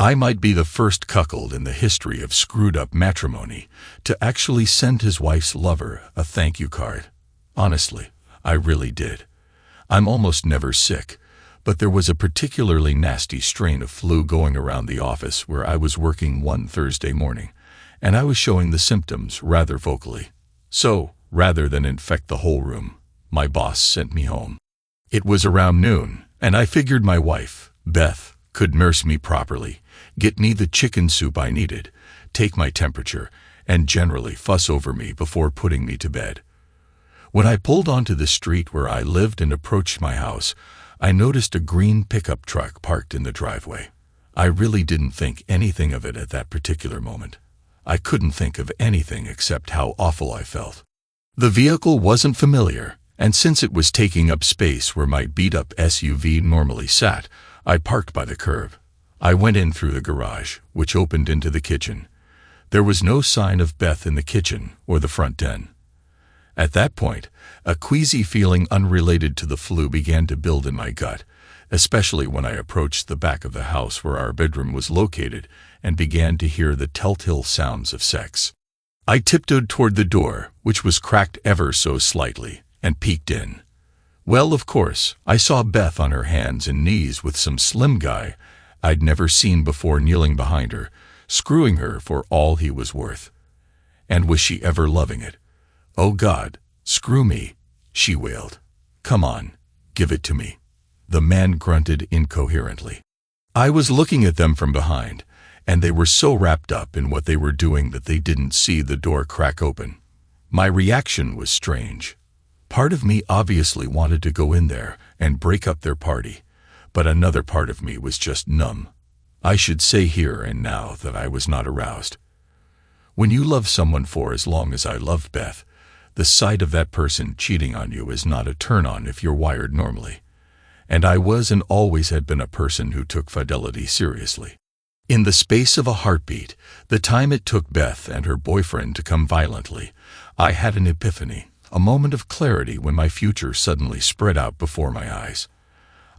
I might be the first cuckold in the history of screwed-up matrimony to actually send his wife's lover a thank you card. Honestly, I really did. I'm almost never sick, but there was a particularly nasty strain of flu going around the office where I was working one Thursday morning, and I was showing the symptoms rather vocally. So, rather than infect the whole room, my boss sent me home. It was around noon, and I figured my wife, Beth, could nurse me properly, get me the chicken soup I needed, take my temperature, and generally fuss over me before putting me to bed. When I pulled onto the street where I lived and approached my house, I noticed a green pickup truck parked in the driveway. I really didn't think anything of it at that particular moment. I couldn't think of anything except how awful I felt. The vehicle wasn't familiar, and since it was taking up space where my beat-up SUV normally sat, I parked by the curb. I went in through the garage, which opened into the kitchen. There was no sign of Beth in the kitchen or the front den. At that point, a queasy feeling unrelated to the flu began to build in my gut, especially when I approached the back of the house where our bedroom was located and began to hear the telltale sounds of sex. I tiptoed toward the door, which was cracked ever so slightly, and peeked in. Well, of course, I saw Beth on her hands and knees with some slim guy I'd never seen before kneeling behind her, screwing her for all he was worth. And was she ever loving it? "Oh God, screw me," she wailed. "Come on, give it to me." The man grunted incoherently. I was looking at them from behind, and they were so wrapped up in what they were doing that they didn't see the door crack open. My reaction was strange. Part of me obviously wanted to go in there and break up their party, but another part of me was just numb. I should say here and now that I was not aroused. When you love someone for as long as I loved Beth, the sight of that person cheating on you is not a turn-on if you're wired normally. And I was and always had been a person who took fidelity seriously. In the space of a heartbeat, the time it took Beth and her boyfriend to come violently, I had an epiphany, a moment of clarity when my future suddenly spread out before my eyes.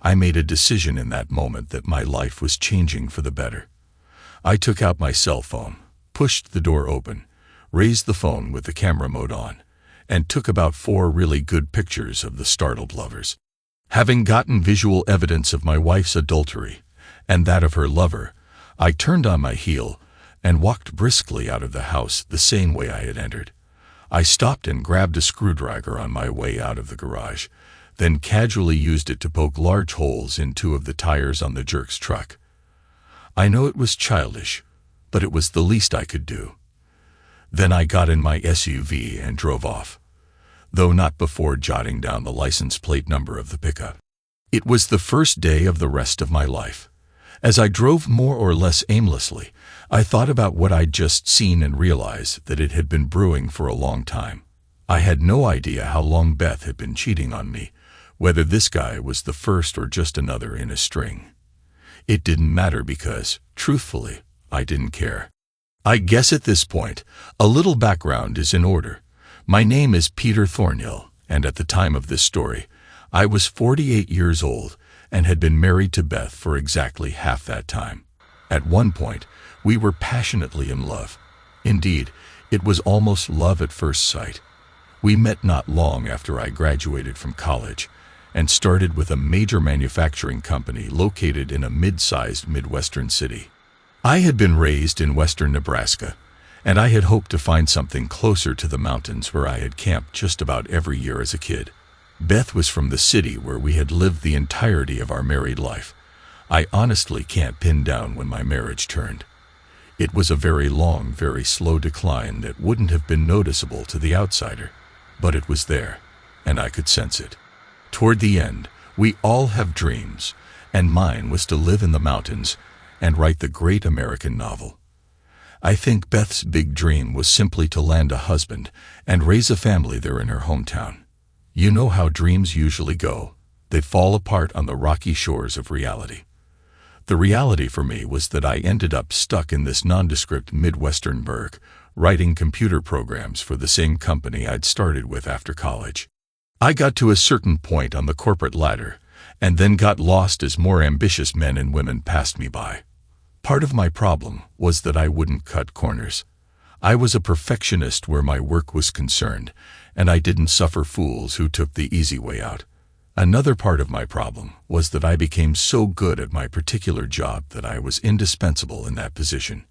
I made a decision in that moment that my life was changing for the better. I took out my cell phone, pushed the door open, raised the phone with the camera mode on, and took about 4 really good pictures of the startled lovers. Having gotten visual evidence of my wife's adultery and that of her lover, I turned on my heel and walked briskly out of the house the same way I had entered. I stopped and grabbed a screwdriver on my way out of the garage, then casually used it to poke large holes in 2 of the tires on the jerk's truck. I know it was childish, but it was the least I could do. Then I got in my SUV and drove off, though not before jotting down the license plate number of the pickup. It was the first day of the rest of my life. As I drove more or less aimlessly, I thought about what I'd just seen and realized that it had been brewing for a long time. I had no idea how long Beth had been cheating on me, whether this guy was the first or just another in a string. It didn't matter because, truthfully, I didn't care. I guess at this point, a little background is in order. My name is Peter Thornhill, and at the time of this story, I was 48 years old and had been married to Beth for exactly half that time. At one point, we were passionately in love. Indeed, it was almost love at first sight. We met not long after I graduated from college and started with a major manufacturing company located in a mid-sized Midwestern city. I had been raised in western Nebraska, and I had hoped to find something closer to the mountains where I had camped just about every year as a kid. Beth was from the city where we had lived the entirety of our married life. I honestly can't pin down when my marriage turned. It was a very long, very slow decline that wouldn't have been noticeable to the outsider, but it was there, and I could sense it. Toward the end, we all have dreams, and mine was to live in the mountains and write the great American novel. I think Beth's big dream was simply to land a husband and raise a family there in her hometown. You know how dreams usually go. They fall apart on the rocky shores of reality. The reality for me was that I ended up stuck in this nondescript Midwestern burg, writing computer programs for the same company I'd started with after college. I got to a certain point on the corporate ladder, and then got lost as more ambitious men and women passed me by. Part of my problem was that I wouldn't cut corners. I was a perfectionist where my work was concerned, and I didn't suffer fools who took the easy way out. Another part of my problem was that I became so good at my particular job that I was indispensable in that position.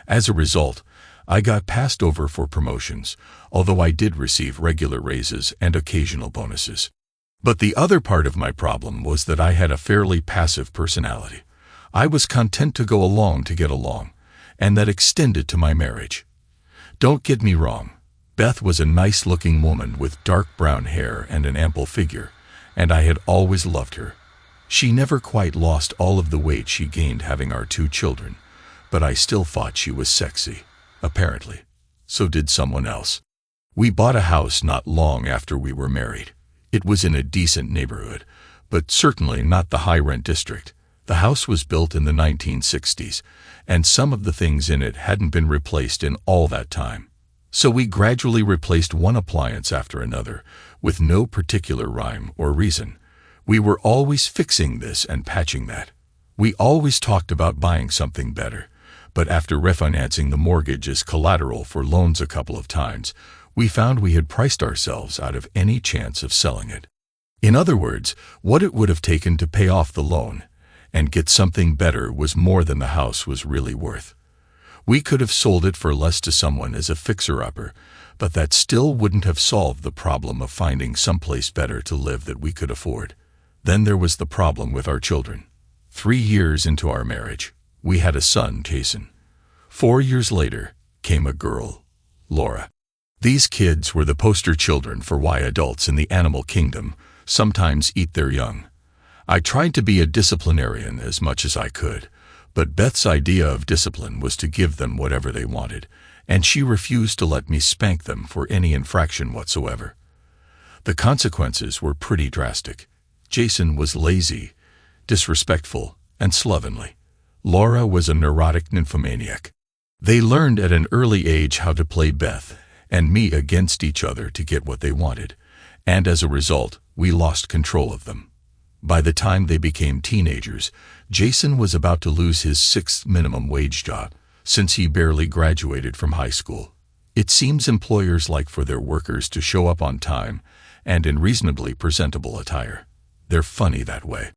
As a result, I got passed over for promotions, although I did receive regular raises and occasional bonuses. But the other part of my problem was that I had a fairly passive personality. I was content to go along to get along, and that extended to my marriage. Don't get me wrong, Beth was a nice-looking woman with dark brown hair and an ample figure, and I had always loved her. She never quite lost all of the weight she gained having our 2 children, but I still thought she was sexy. Apparently, so did someone else. We bought a house not long after we were married. It was in a decent neighborhood, but certainly not the high-rent district. The house was built in the 1960s, and some of the things in it hadn't been replaced in all that time. So we gradually replaced one appliance after another, with no particular rhyme or reason. We were always fixing this and patching that. We always talked about buying something better, but after refinancing the mortgage as collateral for loans a couple of times, we found we had priced ourselves out of any chance of selling it. In other words, what it would have taken to pay off the loan and get something better was more than the house was really worth. We could have sold it for less to someone as a fixer-upper, but that still wouldn't have solved the problem of finding someplace better to live that we could afford. Then there was the problem with our children. 3 years into our marriage, we had a son, Jason. 4 years later came a girl, Laura. These kids were the poster children for why adults in the animal kingdom sometimes eat their young. I tried to be a disciplinarian as much as I could, but Beth's idea of discipline was to give them whatever they wanted, and she refused to let me spank them for any infraction whatsoever. The consequences were pretty drastic. Jason was lazy, disrespectful, and slovenly. Laura was a neurotic nymphomaniac. They learned at an early age how to play Beth and me against each other to get what they wanted, and as a result, we lost control of them. By the time they became teenagers, Jason was about to lose his 6th minimum wage job, since he barely graduated from high school. It seems employers like for their workers to show up on time and in reasonably presentable attire. They're funny that way.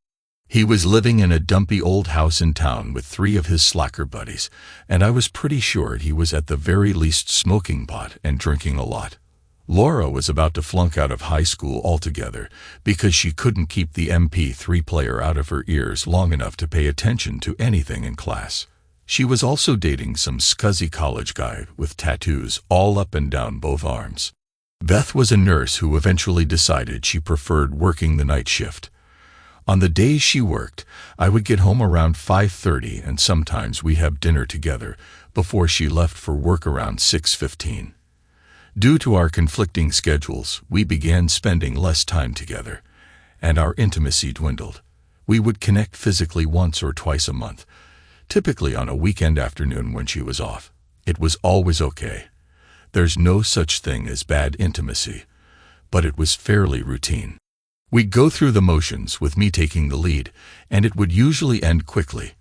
He was living in a dumpy old house in town with 3 of his slacker buddies, and I was pretty sure he was at the very least smoking pot and drinking a lot. Laura was about to flunk out of high school altogether because she couldn't keep the MP3 player out of her ears long enough to pay attention to anything in class. She was also dating some scuzzy college guy with tattoos all up and down both arms. Beth was a nurse who eventually decided she preferred working the night shift. On the days she worked, I would get home around 5:30, and sometimes we'd have dinner together before she left for work around 6:15. Due to our conflicting schedules, we began spending less time together, and our intimacy dwindled. We would connect physically once or twice a month, typically on a weekend afternoon when she was off. It was always okay. There's no such thing as bad intimacy, but it was fairly routine. We'd go through the motions with me taking the lead, and it would usually end quickly.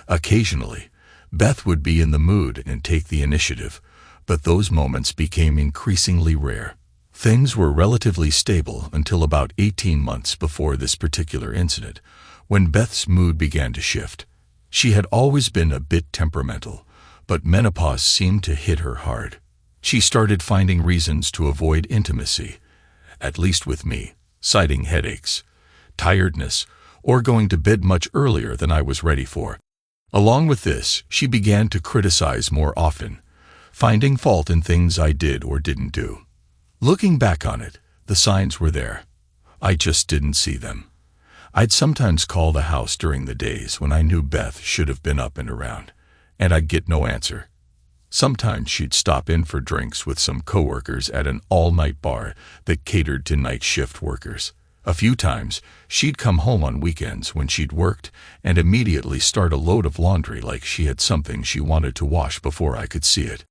Occasionally, Beth would be in the mood and take the initiative, but those moments became increasingly rare. Things were relatively stable until about 18 months before this particular incident, when Beth's mood began to shift. She had always been a bit temperamental, but menopause seemed to hit her hard. She started finding reasons to avoid intimacy, at least with me, citing headaches, tiredness, or going to bed much earlier than I was ready for. Along with this, she began to criticize more often, finding fault in things I did or didn't do. Looking back on it, the signs were there. I just didn't see them. I'd sometimes call the house during the days when I knew Beth should have been up and around, and I'd get no answer. Sometimes she'd stop in for drinks with some coworkers at an all-night bar that catered to night shift workers. A few times, she'd come home on weekends when she'd worked and immediately start a load of laundry like she had something she wanted to wash before I could see it.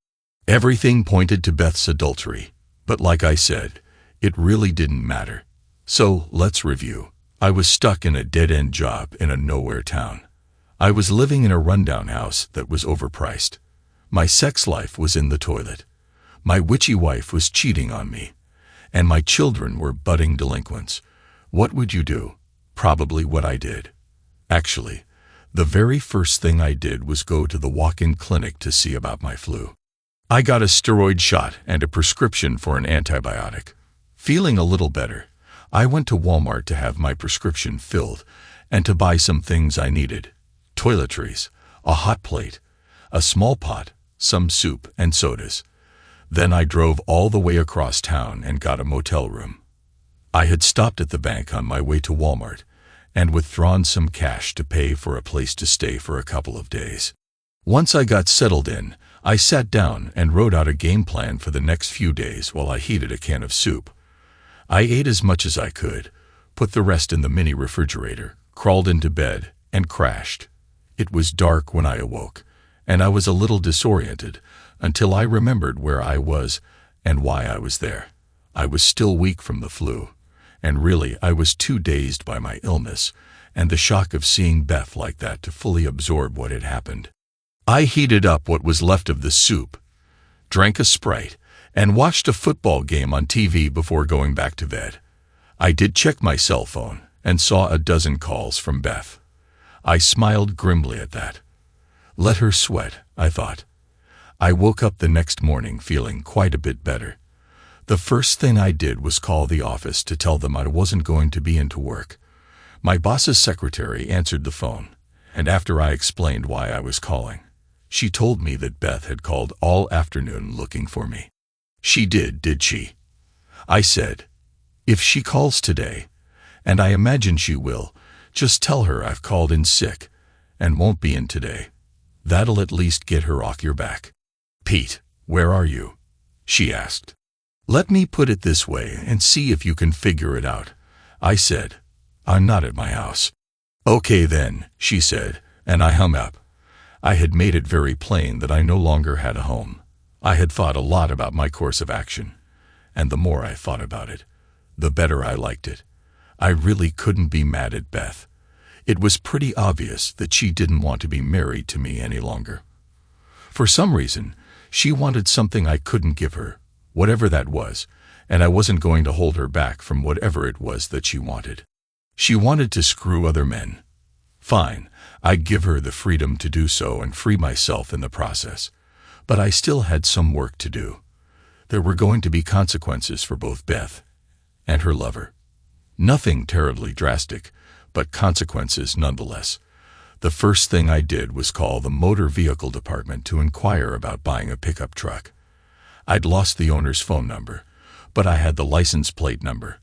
Everything pointed to Beth's adultery, but like I said, it really didn't matter. So, let's review. I was stuck in a dead-end job in a nowhere town. I was living in a rundown house that was overpriced. My sex life was in the toilet. My witchy wife was cheating on me. And my children were budding delinquents. What would you do? Probably what I did. Actually, the very first thing I did was go to the walk-in clinic to see about my flu. I got a steroid shot and a prescription for an antibiotic. Feeling a little better, I went to Walmart to have my prescription filled and to buy some things I needed. Toiletries, a hot plate, a small pot, some soup and sodas. Then I drove all the way across town and got a motel room. I had stopped at the bank on my way to Walmart and withdrawn some cash to pay for a place to stay for a couple of days. Once I got settled in, I sat down and wrote out a game plan for the next few days while I heated a can of soup. I ate as much as I could, put the rest in the mini refrigerator, crawled into bed, and crashed. It was dark when I awoke, and I was a little disoriented until I remembered where I was and why I was there. I was still weak from the flu, and really I was too dazed by my illness and the shock of seeing Beth like that to fully absorb what had happened. I heated up what was left of the soup, drank a Sprite, and watched a football game on TV before going back to bed. I did check my cell phone and saw a dozen calls from Beth. I smiled grimly at that. Let her sweat, I thought. I woke up the next morning feeling quite a bit better. The first thing I did was call the office to tell them I wasn't going to be into work. My boss's secretary answered the phone, and after I explained why I was calling, she told me that Beth had called all afternoon looking for me. She did she? I said, if she calls today, and I imagine she will, just tell her I've called in sick and won't be in today. That'll at least get her off your back. Pete, where are you? She asked. Let me put it this way and see if you can figure it out. I said, I'm not at my house. Okay then, she said, and I hung up. I had made it very plain that I no longer had a home. I had thought a lot about my course of action, and the more I thought about it, the better I liked it. I really couldn't be mad at Beth. It was pretty obvious that she didn't want to be married to me any longer. For some reason, she wanted something I couldn't give her, whatever that was, and I wasn't going to hold her back from whatever it was that she wanted. She wanted to screw other men. Fine, I'd give her the freedom to do so and free myself in the process. But I still had some work to do. There were going to be consequences for both Beth and her lover. Nothing terribly drastic, but consequences nonetheless. The first thing I did was call the motor vehicle department to inquire about buying a pickup truck. I'd lost the owner's phone number, but I had the license plate number,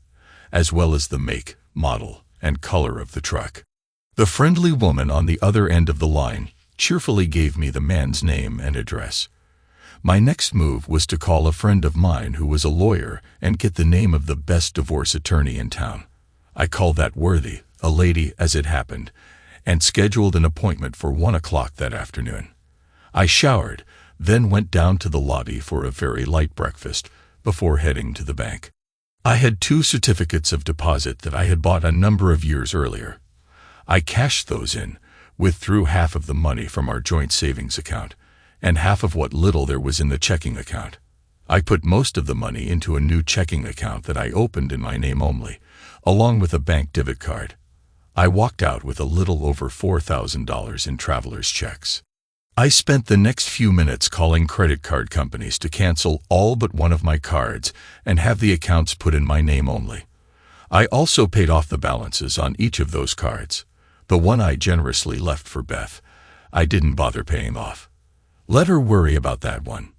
as well as the make, model, and color of the truck. The friendly woman on the other end of the line cheerfully gave me the man's name and address. My next move was to call a friend of mine who was a lawyer and get the name of the best divorce attorney in town. I called that worthy, a lady as it happened, and scheduled an appointment for 1 o'clock that afternoon. I showered, then went down to the lobby for a very light breakfast before heading to the bank. I had 2 certificates of deposit that I had bought a number of years earlier. I cashed those in, withdrew half of the money from our joint savings account, and half of what little there was in the checking account. I put most of the money into a new checking account that I opened in my name only, along with a bank debit card. I walked out with a little over $4,000 in traveler's checks. I spent the next few minutes calling credit card companies to cancel all but one of my cards and have the accounts put in my name only. I also paid off the balances on each of those cards. The one I generously left for Beth, I didn't bother paying off. Let her worry about that one.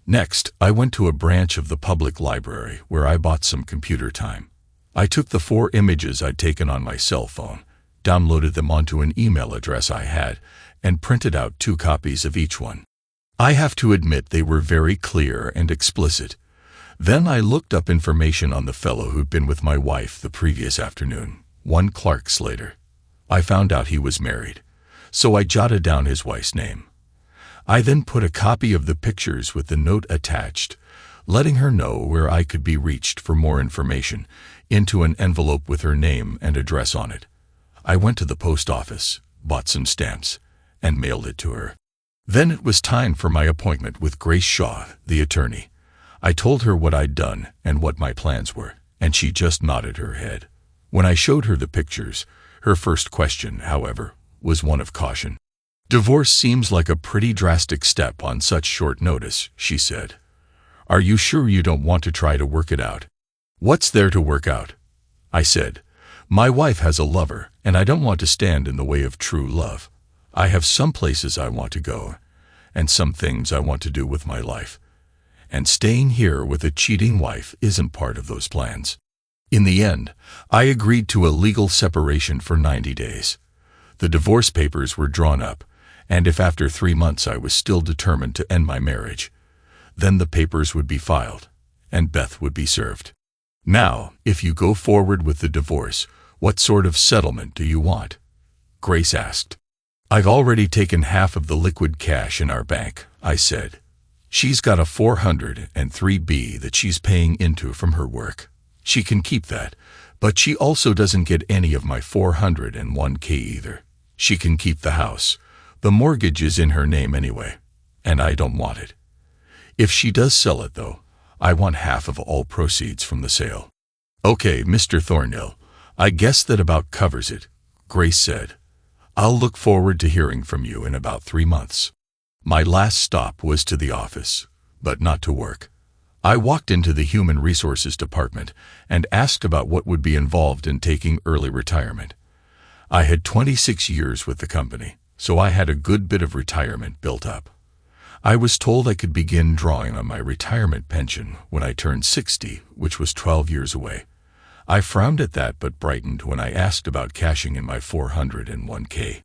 Next, I went to a branch of the public library where I bought some computer time. I took the 4 images I'd taken on my cell phone, downloaded them onto an email address I had, and printed out 2 copies of each one. I have to admit they were very clear and explicit. Then I looked up information on the fellow who'd been with my wife the previous afternoon, one Clark Slater. I found out he was married, so I jotted down his wife's name. I then put a copy of the pictures with the note attached, letting her know where I could be reached for more information, into an envelope with her name and address on it. I went to the post office, bought some stamps, and mailed it to her. Then it was time for my appointment with Grace Shaw, the attorney. I told her what I'd done and what my plans were, and she just nodded her head. When I showed her the pictures, her first question, however, was one of caution. "Divorce seems like a pretty drastic step on such short notice," she said. "Are you sure you don't want to try to work it out?" "What's there to work out?" I said. "My wife has a lover, and I don't want to stand in the way of true love. I have some places I want to go, and some things I want to do with my life. And staying here with a cheating wife isn't part of those plans." In the end, I agreed to a legal separation for 90 days. The divorce papers were drawn up, and if after 3 months I was still determined to end my marriage, then the papers would be filed, and Beth would be served. "Now, if you go forward with the divorce, what sort of settlement do you want?" Grace asked. "I've already taken half of the liquid cash in our bank," I said. "She's got a 403B that she's paying into from her work. She can keep that, but she also doesn't get any of my 401K either. She can keep the house. The mortgage is in her name anyway, and I don't want it. If she does sell it, though, I want half of all proceeds from the sale." "Okay, Mr. Thornhill, I guess that about covers it," Grace said. "I'll look forward to hearing from you in about 3 months." My last stop was to the office, but not to work. I walked into the Human Resources Department and asked about what would be involved in taking early retirement. I had 26 years with the company, so I had a good bit of retirement built up. I was told I could begin drawing on my retirement pension when I turned 60, which was 12 years away. I frowned at that but brightened when I asked about cashing in my 401K.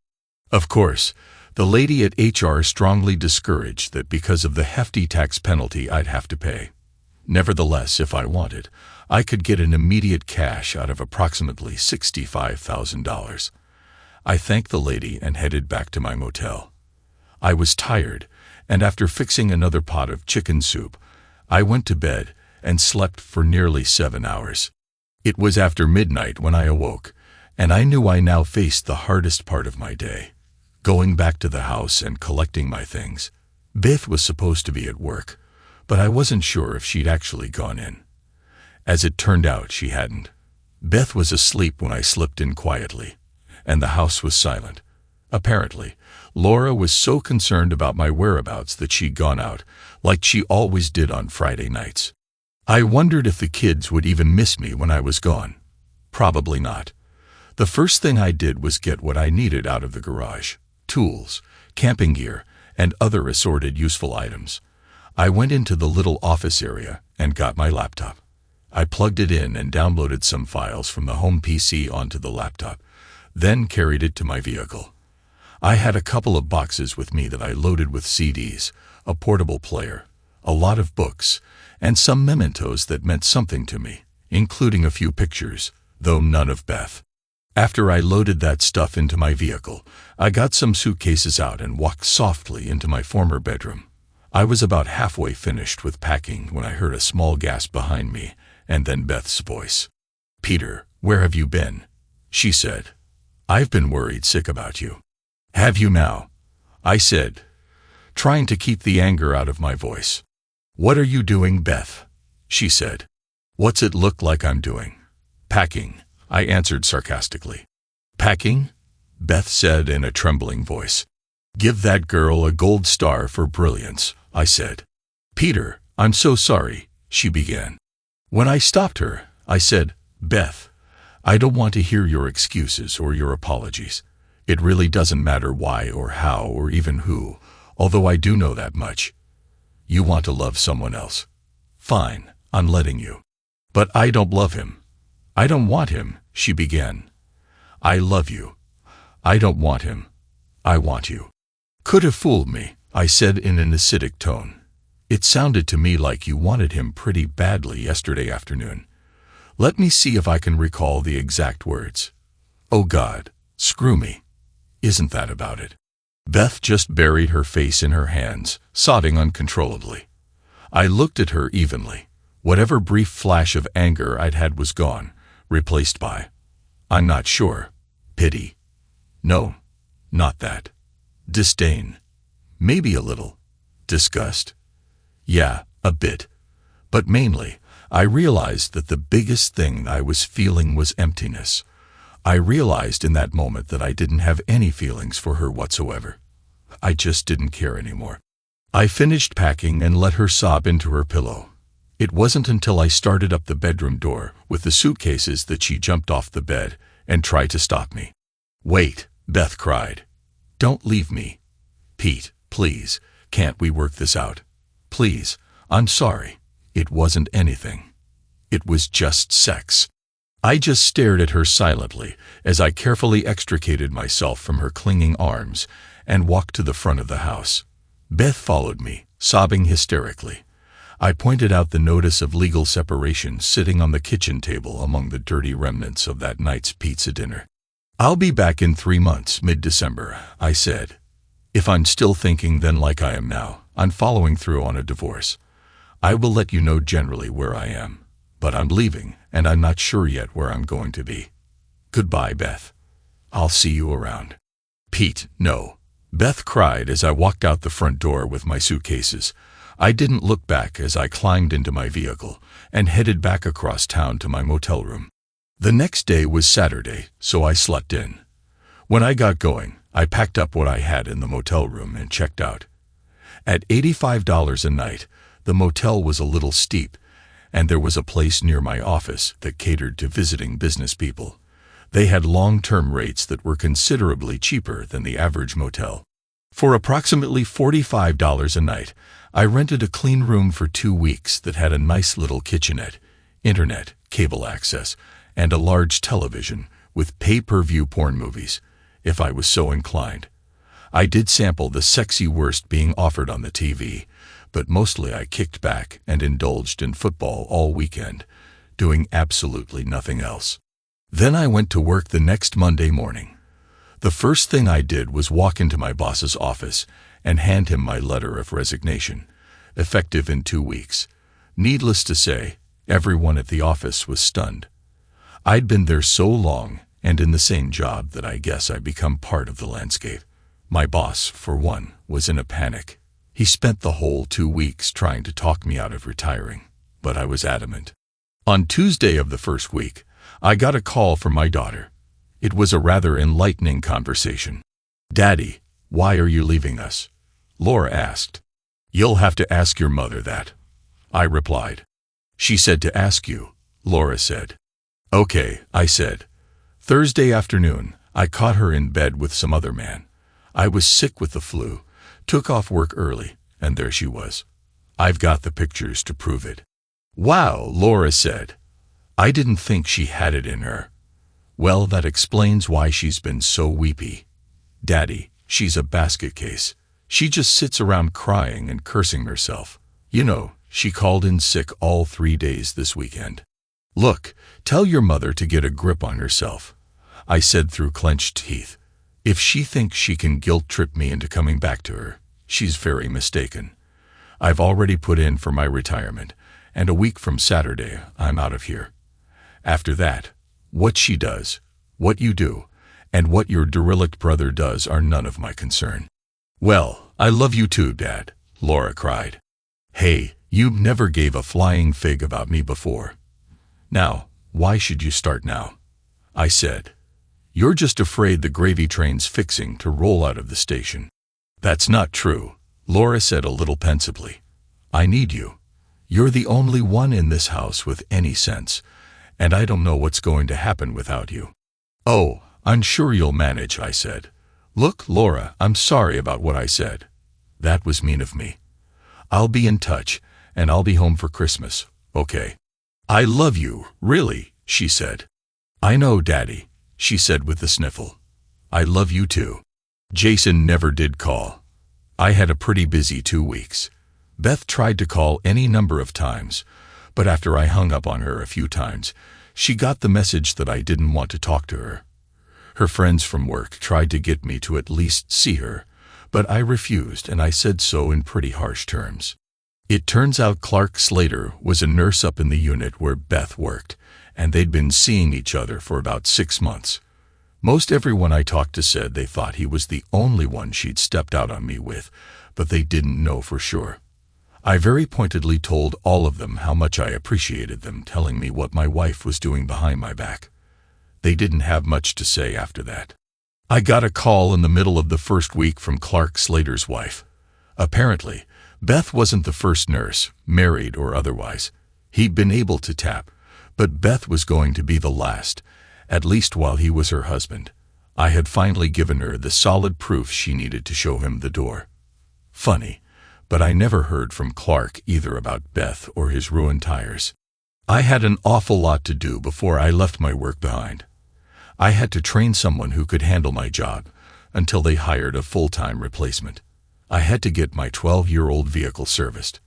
Of course, the lady at HR strongly discouraged that because of the hefty tax penalty I'd have to pay. Nevertheless, if I wanted, I could get an immediate cash out of approximately $65,000. I thanked the lady and headed back to my motel. I was tired, and after fixing another pot of chicken soup, I went to bed and slept for nearly 7 hours. It was after midnight when I awoke, and I knew I now faced the hardest part of my day, going back to the house and collecting my things. Beth was supposed to be at work, but I wasn't sure if she'd actually gone in. As it turned out, she hadn't. Beth was asleep when I slipped in quietly, and the house was silent. Apparently, Laura was so concerned about my whereabouts that she'd gone out, like she always did on Friday nights. I wondered if the kids would even miss me when I was gone. Probably not. The first thing I did was get what I needed out of the garage: tools, camping gear, and other assorted useful items. I went into the little office area and got my laptop. I plugged it in and downloaded some files from the home PC onto the laptop, then carried it to my vehicle. I had a couple of boxes with me that I loaded with CDs, a portable player, a lot of books, and some mementos that meant something to me, including a few pictures, though none of Beth. After I loaded that stuff into my vehicle, I got some suitcases out and walked softly into my former bedroom. I was about halfway finished with packing when I heard a small gasp behind me, and then Beth's voice. "Peter, where have you been?" she said. "I've been worried sick about you." "Have you now?" I said, trying to keep the anger out of my voice. "What are you doing, Beth?" she said. "What's it look like I'm doing?" "Packing," I answered sarcastically. "Packing?" Beth said in a trembling voice. "Give that girl a gold star for brilliance," I said. "Peter, I'm so sorry," she began. When I stopped her, I said, "Beth, I don't want to hear your excuses or your apologies. It really doesn't matter why or how or even who, although I do know that much. You want to love someone else. Fine, I'm letting you. But I don't love him. I don't want him," she began. "I love you. I don't want him. I want you." "Could have fooled me," I said in an acidic tone. "It sounded to me like you wanted him pretty badly yesterday afternoon. Let me see if I can recall the exact words. Oh God, screw me. Isn't that about it?" Beth just buried her face in her hands, sobbing uncontrollably. I looked at her evenly. Whatever brief flash of anger I'd had was gone, replaced by, I'm not sure, pity. No, Not that. Disdain. Maybe a little. Disgust. Yeah, a bit. But mainly, I realized that the biggest thing I was feeling was emptiness. I realized in that moment that I didn't have any feelings for her whatsoever. I just didn't care anymore. I finished packing and let her sob into her pillow. It wasn't until I started up the bedroom door with the suitcases that she jumped off the bed and tried to stop me. "Wait," Beth cried. "Don't leave me. Pete, please, can't we work this out? Please, I'm sorry. It wasn't anything. It was just sex." I just stared at her silently as I carefully extricated myself from her clinging arms and walked to the front of the house. Beth followed me, sobbing hysterically. I pointed out the notice of legal separation sitting on the kitchen table among the dirty remnants of that night's pizza dinner. "I'll be back in 3 months, mid-December," I said. "If I'm still thinking then like I am now, I'm following through on a divorce. I will let you know generally where I am. But I'm leaving, and I'm not sure yet where I'm going to be. Goodbye, Beth. I'll see you around." "Pete, no," Beth cried as I walked out the front door with my suitcases. I didn't look back as I climbed into my vehicle and headed back across town to my motel room. The next day was Saturday, so I slept in. When I got going, I packed up what I had in the motel room and checked out. At $85 a night, the motel was a little steep, and there was a place near my office that catered to visiting business people. They had long-term rates that were considerably cheaper than the average motel. For approximately $45 a night, I rented a clean room for 2 weeks that had a nice little kitchenette, internet, cable access, and a large television with pay-per-view porn movies, if I was so inclined. I did sample the sexy worst being offered on the TV, but mostly I kicked back and indulged in football all weekend, doing absolutely nothing else. Then I went to work the next Monday morning. The first thing I did was walk into my boss's office and hand him my letter of resignation, effective in 2 weeks. Needless to say, everyone at the office was stunned. I'd been there so long and in the same job that I guess I'd become part of the landscape. My boss, for one, was in a panic. He spent the whole 2 weeks trying to talk me out of retiring, but I was adamant. On Tuesday of the first week, I got a call from my daughter. It was a rather enlightening conversation. "Daddy, why are you leaving us?" Laura asked. "You'll have to ask your mother that," I replied. "She said to ask you," Laura said. "Okay," I said. Thursday afternoon, I caught her in bed with some other man. I was sick with the flu, took off work early, and there she was. I've got the pictures to prove it. "Wow," Laura said. "I didn't think she had it in her." "Well, that explains why she's been so weepy. Daddy, she's a basket case. She just sits around crying and cursing herself. You know, she called in sick all 3 days this weekend." "Look, tell your mother to get a grip on herself," I said through clenched teeth. "If she thinks she can guilt-trip me into coming back to her, she's very mistaken. I've already put in for my retirement, and a week from Saturday, I'm out of here. After that, what she does, what you do, and what your derelict brother does are none of my concern." "Well, I love you too, Dad," Laura cried. "Hey, you never gave a flying fig about me before. Now, why should you start now?" I said. "You're just afraid the gravy train's fixing to roll out of the station." "That's not true," Laura said a little pensively. "I need you. You're the only one in this house with any sense, and I don't know what's going to happen without you." "Oh, I'm sure you'll manage," I said. "Look, Laura, I'm sorry about what I said. That was mean of me. I'll be in touch, and I'll be home for Christmas, okay?" "I love you, really," she said. "I know, Daddy," she said with a sniffle. "I love you too." Jason never did call. I had a pretty busy 2 weeks. Beth tried to call any number of times, but after I hung up on her a few times, she got the message that I didn't want to talk to her. Her friends from work tried to get me to at least see her, but I refused, and I said so in pretty harsh terms. It turns out Clark Slater was a nurse up in the unit where Beth worked, and they'd been seeing each other for about 6 months. Most everyone I talked to said they thought he was the only one she'd stepped out on me with, but they didn't know for sure. I very pointedly told all of them how much I appreciated them telling me what my wife was doing behind my back. They didn't have much to say after that. I got a call in the middle of the first week from Clark Slater's wife. Apparently, Beth wasn't the first nurse, married or otherwise, he'd been able to tap, but Beth was going to be the last, at least while he was her husband. I had finally given her the solid proof she needed to show him the door. Funny, but I never heard from Clark either about Beth or his ruined tires. I had an awful lot to do before I left my work behind. I had to train someone who could handle my job until they hired a full-time replacement. I had to get my 12-year-old vehicle serviced.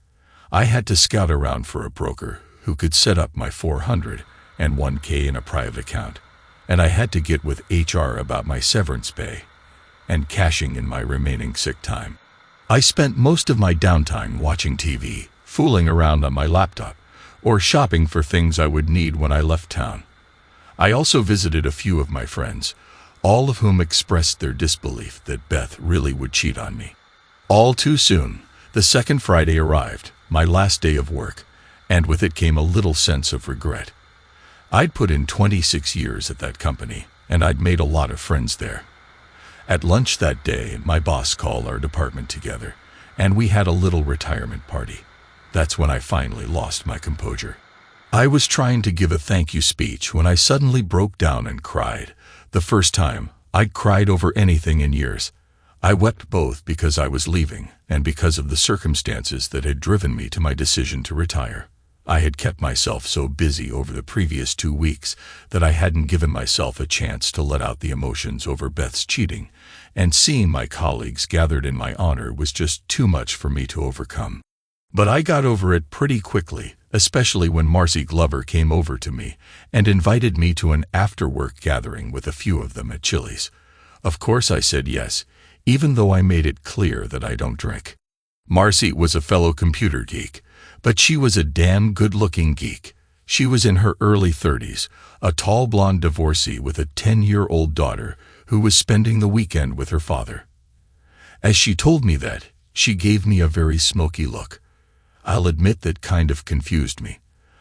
I had to scout around for a broker who could set up my $401k in a private account, and I had to get with HR about my severance pay and cashing in my remaining sick time. I spent most of my downtime watching TV, fooling around on my laptop, or shopping for things I would need when I left town. I also visited a few of my friends, all of whom expressed their disbelief that Beth really would cheat on me. All too soon, the second Friday arrived, my last day of work, and with it came a little sense of regret. I'd put in 26 years at that company, and I'd made a lot of friends there. At lunch that day, my boss called our department together, and we had a little retirement party. That's when I finally lost my composure. I was trying to give a thank you speech when I suddenly broke down and cried. The first time I'd cried over anything in years. I wept both because I was leaving and because of the circumstances that had driven me to my decision to retire. I had kept myself so busy over the previous 2 weeks that I hadn't given myself a chance to let out the emotions over Beth's cheating, and seeing my colleagues gathered in my honor was just too much for me to overcome. But I got over it pretty quickly, especially when Marcy Glover came over to me and invited me to an after-work gathering with a few of them at Chili's. Of course I said yes, even though I made it clear that I don't drink. Marcy was a fellow computer geek, but she was a damn good-looking geek. She was in her early 30s, a tall blonde divorcee with a 10-year-old daughter who was spending the weekend with her father. As she told me that, she gave me a very smoky look. I'll admit that kind of confused me.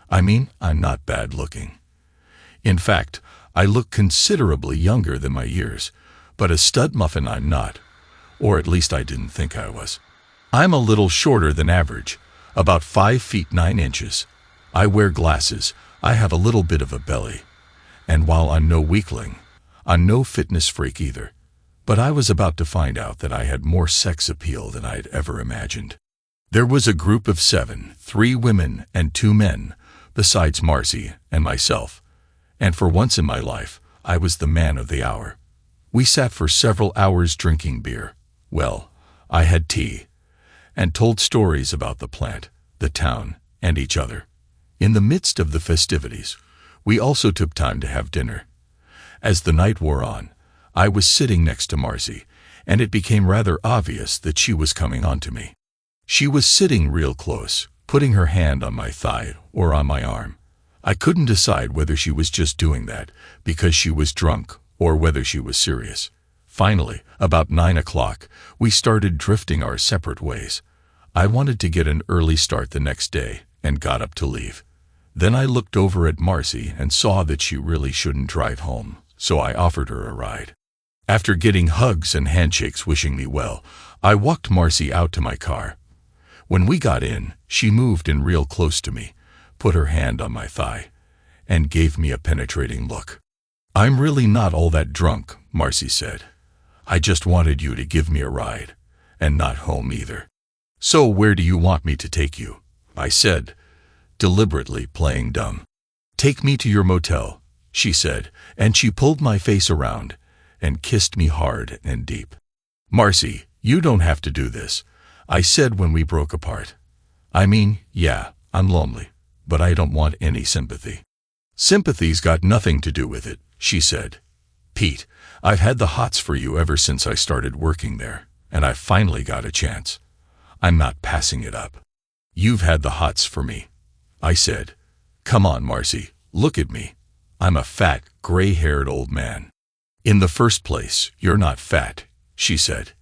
I mean, I'm not bad-looking. In fact, I look considerably younger than my years, but a stud muffin I'm not, or at least I didn't think I was. I'm a little shorter than average, about 5 feet 9 inches. I wear glasses, I have a little bit of a belly, and while I'm no weakling, I'm no fitness freak either. But I was about to find out that I had more sex appeal than I'd ever imagined. There was a group of 7, 3 women and 2 men, besides Marcy and myself, and for once in my life, I was the man of the hour. We sat for several hours drinking beer. Well, I had tea, and told stories about the plant, the town, and each other. In the midst of the festivities, we also took time to have dinner. As the night wore on, I was sitting next to Marcy, and it became rather obvious that she was coming on to me. She was sitting real close, putting her hand on my thigh or on my arm. I couldn't decide whether she was just doing that because she was drunk or whether she was serious. Finally, about 9 o'clock, we started drifting our separate ways. I wanted to get an early start the next day and got up to leave. Then I looked over at Marcy and saw that she really shouldn't drive home, so I offered her a ride. After getting hugs and handshakes wishing me well, I walked Marcy out to my car. When we got in, she moved in real close to me, put her hand on my thigh, and gave me a penetrating look. "I'm really not all that drunk," Marcy said. "I just wanted you to give me a ride, and not home either." "So where do you want me to take you?" I said, deliberately playing dumb. "Take me to your motel," she said, and she pulled my face around and kissed me hard and deep. "Marcy, you don't have to do this," I said when we broke apart. "I mean, yeah, I'm lonely, but I don't want any sympathy." "Sympathy's got nothing to do with it," she said. "Pete, I've had the hots for you ever since I started working there, and I finally got a chance. I'm not passing it up." "You've had the hots for me," I said. "Come on, Marcy, look at me. I'm a fat, gray-haired old man." "In the first place, you're not fat," she said.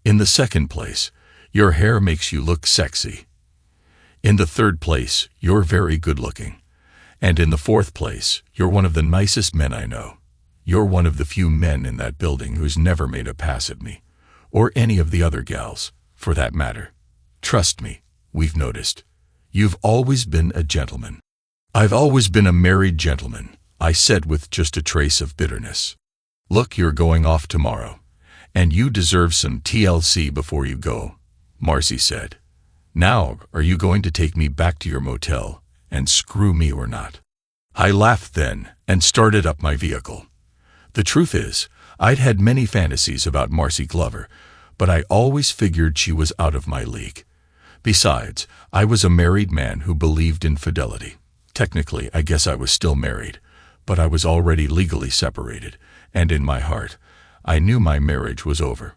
"In the second place, your hair makes you look sexy. In the third place, you're very good-looking. And in the fourth place, you're one of the nicest men I know. You're one of the few men in that building who's never made a pass at me, or any of the other gals, for that matter. Trust me, we've noticed. You've always been a gentleman." "I've always been a married gentleman," I said with just a trace of bitterness. "Look, you're going off tomorrow, and you deserve some TLC before you go," Marcy said. "Now, are you going to take me back to your motel and screw me or not?" I laughed then and started up my vehicle. The truth is, I'd had many fantasies about Marcy Glover, but I always figured she was out of my league. Besides, I was a married man who believed in fidelity. Technically, I guess I was still married, but I was already legally separated, and in my heart, I knew my marriage was over.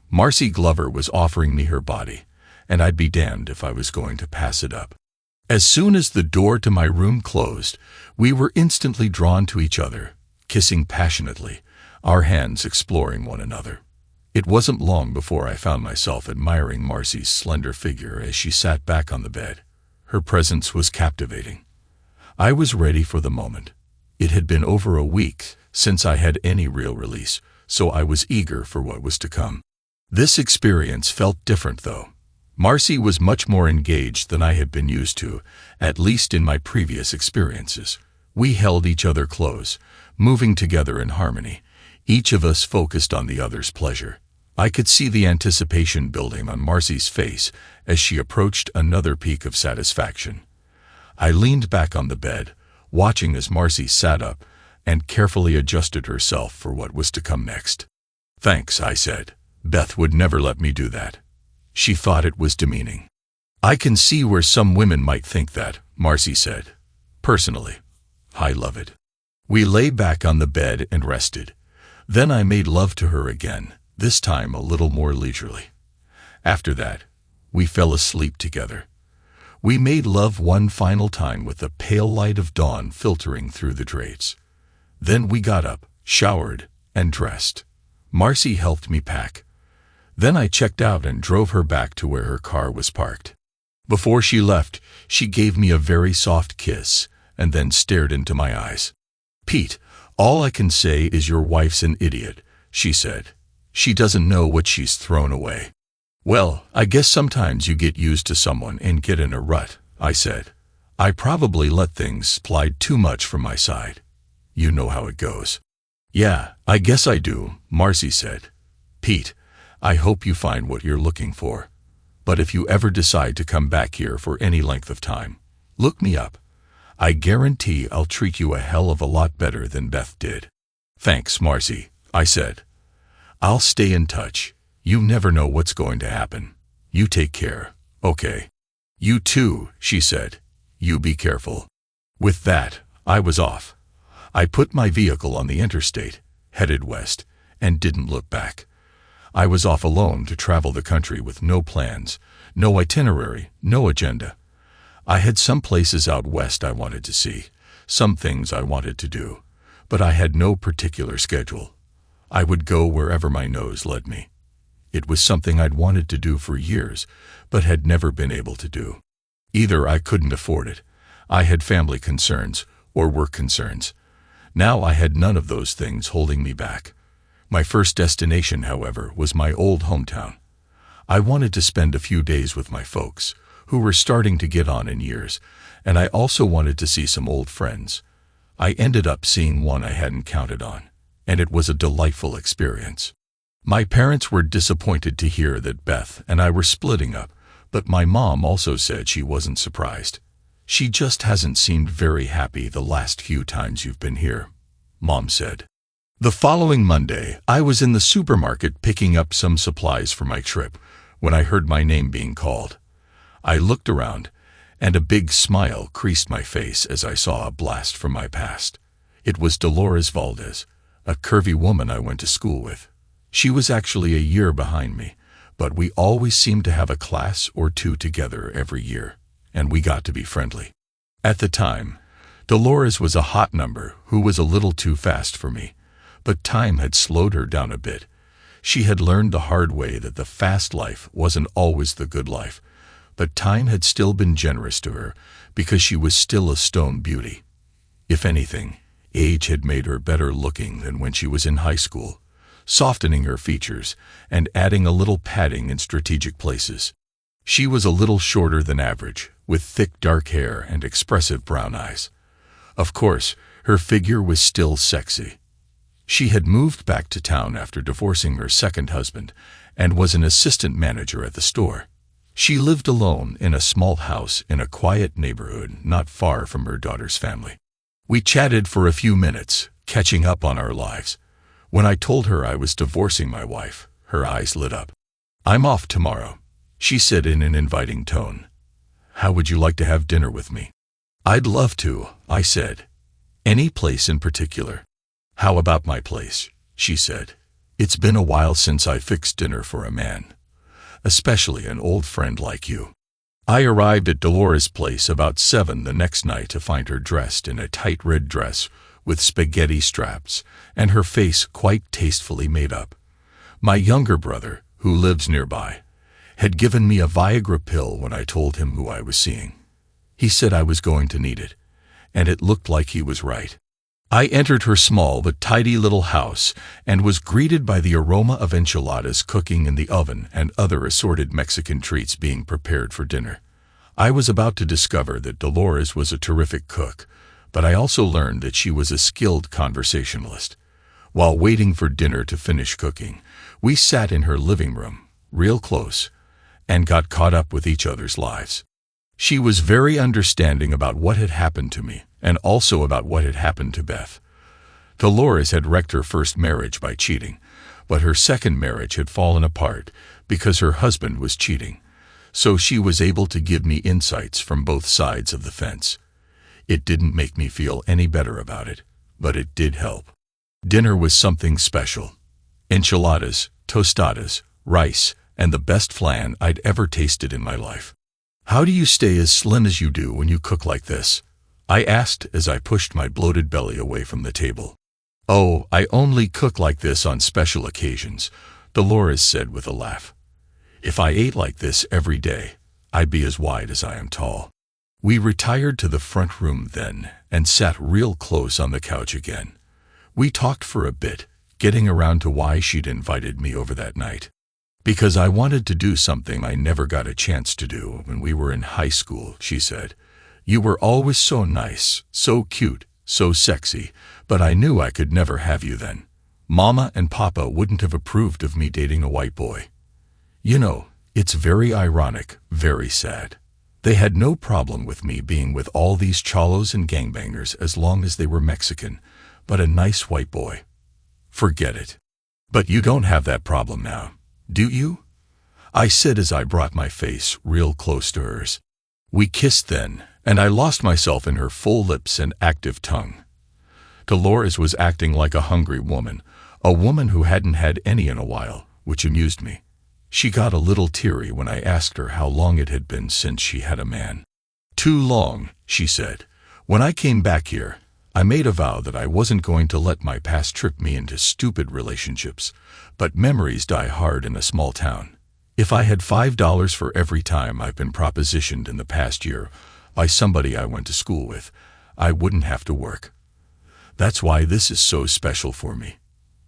Marcy Glover was offering me her body, and I'd be damned if I was going to pass it up. As soon as the door to my room closed, we were instantly drawn to each other, kissing passionately, our hands exploring one another. It wasn't long before I found myself admiring Marcy's slender figure as she sat back on the bed. Her presence was captivating. I was ready for the moment. It had been over a week since I had any real release, so I was eager for what was to come. This experience felt different, though. Marcy was much more engaged than I had been used to, at least in my previous experiences. We held each other close, moving together in harmony, each of us focused on the other's pleasure. I could see the anticipation building on Marcy's face as she approached another peak of satisfaction. I leaned back on the bed, watching as Marcy sat up and carefully adjusted herself for what was to come next. "Thanks," I said. "Beth would never let me do that. She thought it was demeaning." "I can see where some women might think that," Marcy said. "Personally, I love it." We lay back on the bed and rested. Then I made love to her again, this time a little more leisurely. After that, we fell asleep together. We made love one final time with the pale light of dawn filtering through the drapes. Then we got up, showered, and dressed. Marcy helped me pack. Then I checked out and drove her back to where her car was parked. Before she left, she gave me a very soft kiss and then stared into my eyes. "Pete, all I can say is your wife's an idiot," she said. "She doesn't know what she's thrown away." "Well, I guess sometimes you get used to someone and get in a rut," I said. "I probably let things slide too much from my side. You know how it goes." "Yeah, I guess I do," Marcy said. "Pete, I hope you find what you're looking for. But if you ever decide to come back here for any length of time, look me up. I guarantee I'll treat you a hell of a lot better than Beth did." "Thanks, Marcy," I said. "I'll stay in touch. You never know what's going to happen. You take care, okay?" "You too," she said. "You be careful." With that, I was off. I put my vehicle on the interstate, headed west, and didn't look back. I was off alone to travel the country with no plans, no itinerary, no agenda. I had some places out west I wanted to see, some things I wanted to do, but I had no particular schedule. I would go wherever my nose led me. It was something I'd wanted to do for years, but had never been able to do. Either I couldn't afford it, I had family concerns, or work concerns. Now I had none of those things holding me back. My first destination, however, was my old hometown. I wanted to spend a few days with my folks, who were starting to get on in years, and I also wanted to see some old friends. I ended up seeing one I hadn't counted on, and it was a delightful experience. My parents were disappointed to hear that Beth and I were splitting up, but my mom also said she wasn't surprised. "She just hasn't seemed very happy the last few times you've been here," Mom said. The following Monday, I was in the supermarket picking up some supplies for my trip when I heard my name being called. I looked around, and a big smile creased my face as I saw a blast from my past. It was Dolores Valdez, a curvy woman I went to school with. She was actually a year behind me, but we always seemed to have a class or two together every year, and we got to be friendly. At the time, Dolores was a hot number who was a little too fast for me, But time had slowed her down a bit. She had learned the hard way that the fast life wasn't always the good life, but time had still been generous to her because she was still a stone beauty. If anything, age had made her better looking than when she was in high school, softening her features and adding a little padding in strategic places. She was a little shorter than average, with thick dark hair and expressive brown eyes. Of course, her figure was still sexy. She had moved back to town after divorcing her second husband and was an assistant manager at the store. She lived alone in a small house in a quiet neighborhood not far from her daughter's family. We chatted for a few minutes, catching up on our lives. When I told her I was divorcing my wife, her eyes lit up. "I'm off tomorrow," she said in an inviting tone. "How would you like to have dinner with me?" "I'd love to," I said. "Any place in particular?" "How about my place?" she said. "It's been a while since I fixed dinner for a man, especially an old friend like you." I arrived at Dolores' place about 7 the next night to find her dressed in a tight red dress with spaghetti straps and her face quite tastefully made up. My younger brother, who lives nearby, had given me a Viagra pill when I told him who I was seeing. He said I was going to need it, and it looked like he was right. I entered her small but tidy little house and was greeted by the aroma of enchiladas cooking in the oven and other assorted Mexican treats being prepared for dinner. I was about to discover that Dolores was a terrific cook, but I also learned that she was a skilled conversationalist. While waiting for dinner to finish cooking, we sat in her living room, real close, and got caught up with each other's lives. She was very understanding about what had happened to me, and also about what had happened to Beth. Dolores had wrecked her first marriage by cheating, but her second marriage had fallen apart because her husband was cheating, so she was able to give me insights from both sides of the fence. It didn't make me feel any better about it, but it did help. Dinner was something special. Enchiladas, tostadas, rice, and the best flan I'd ever tasted in my life. "How do you stay as slim as you do when you cook like this?" I asked as I pushed my bloated belly away from the table. "Oh, I only cook like this on special occasions," Dolores said with a laugh. "If I ate like this every day, I'd be as wide as I am tall." We retired to the front room then and sat real close on the couch again. We talked for a bit, getting around to why she'd invited me over that night. "Because I wanted to do something I never got a chance to do when we were in high school," she said. "You were always so nice, so cute, so sexy, but I knew I could never have you then. Mama and Papa wouldn't have approved of me dating a white boy. You know, it's very ironic, very sad. They had no problem with me being with all these cholos and gangbangers as long as they were Mexican, but a nice white boy. Forget it. But you don't have that problem now, do you?" I said as I brought my face real close to hers. We kissed then, and I lost myself in her full lips and active tongue. Dolores was acting like a hungry woman, a woman who hadn't had any in a while, which amused me. She got a little teary when I asked her how long it had been since she had a man. "Too long," she said. "When I came back here, I made a vow that I wasn't going to let my past trip me into stupid relationships, but memories die hard in a small town. If I had $5 for every time I've been propositioned in the past year by somebody I went to school with, I wouldn't have to work. That's why this is so special for me.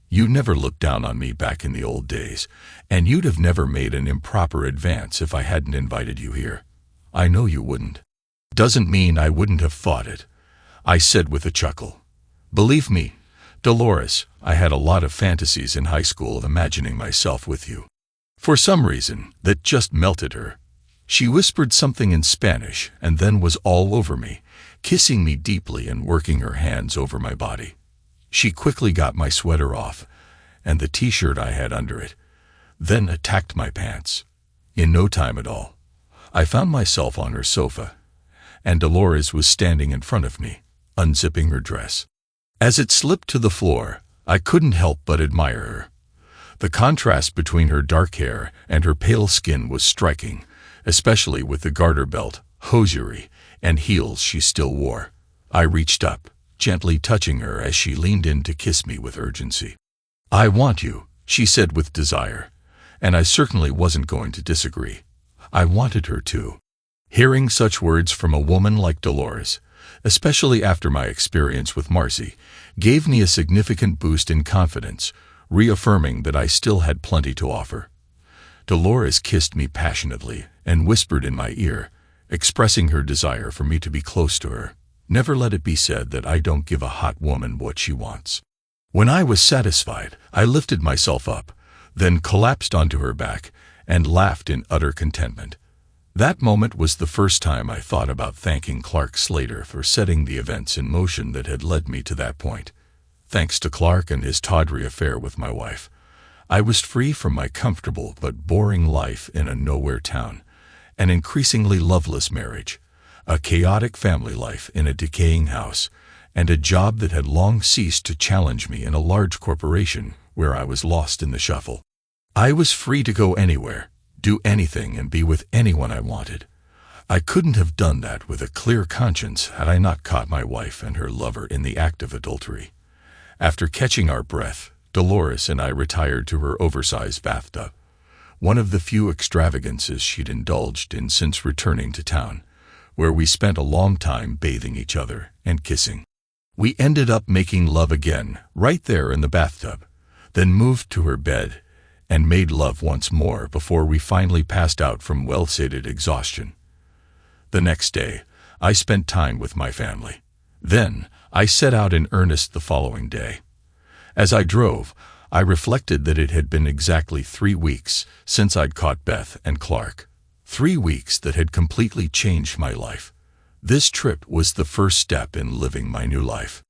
You never looked down on me back in the old days, and you'd have never made an improper advance if I hadn't invited you here. I know you wouldn't. Doesn't mean I wouldn't have thought it," I said with a chuckle. "Believe me, Dolores, I had a lot of fantasies in high school of imagining myself with you." For some reason, that just melted her. She whispered something in Spanish and then was all over me, kissing me deeply and working her hands over my body. She quickly got my sweater off and the t-shirt I had under it, then attacked my pants. In no time at all, I found myself on her sofa, and Dolores was standing in front of me, unzipping her dress. As it slipped to the floor, I couldn't help but admire her. The contrast between her dark hair and her pale skin was striking, especially with the garter belt, hosiery, and heels she still wore. I reached up, gently touching her as she leaned in to kiss me with urgency. "I want you," she said with desire, and I certainly wasn't going to disagree. I wanted her too. Hearing such words from a woman like Dolores, especially after my experience with Marcy, gave me a significant boost in confidence, reaffirming that I still had plenty to offer. Dolores kissed me passionately and whispered in my ear, expressing her desire for me to be close to her. Never let it be said that I don't give a hot woman what she wants. When I was satisfied, I lifted myself up, then collapsed onto her back and laughed in utter contentment. That moment was the first time I thought about thanking Clark Slater for setting the events in motion that had led me to that point. Thanks to Clark and his tawdry affair with my wife, I was free from my comfortable but boring life in a nowhere town, an increasingly loveless marriage, a chaotic family life in a decaying house, and a job that had long ceased to challenge me in a large corporation where I was lost in the shuffle. I was free to go anywhere, do anything, and be with anyone I wanted. I couldn't have done that with a clear conscience had I not caught my wife and her lover in the act of adultery. After catching our breath, Dolores and I retired to her oversized bathtub, one of the few extravagances she'd indulged in since returning to town, where we spent a long time bathing each other and kissing. We ended up making love again, right there in the bathtub, then moved to her bed and made love once more before we finally passed out from well-sated exhaustion. The next day, I spent time with my family. Then, I set out in earnest the following day. As I drove, I reflected that it had been exactly 3 weeks since I'd caught Beth and Clark. 3 weeks that had completely changed my life. This trip was the first step in living my new life.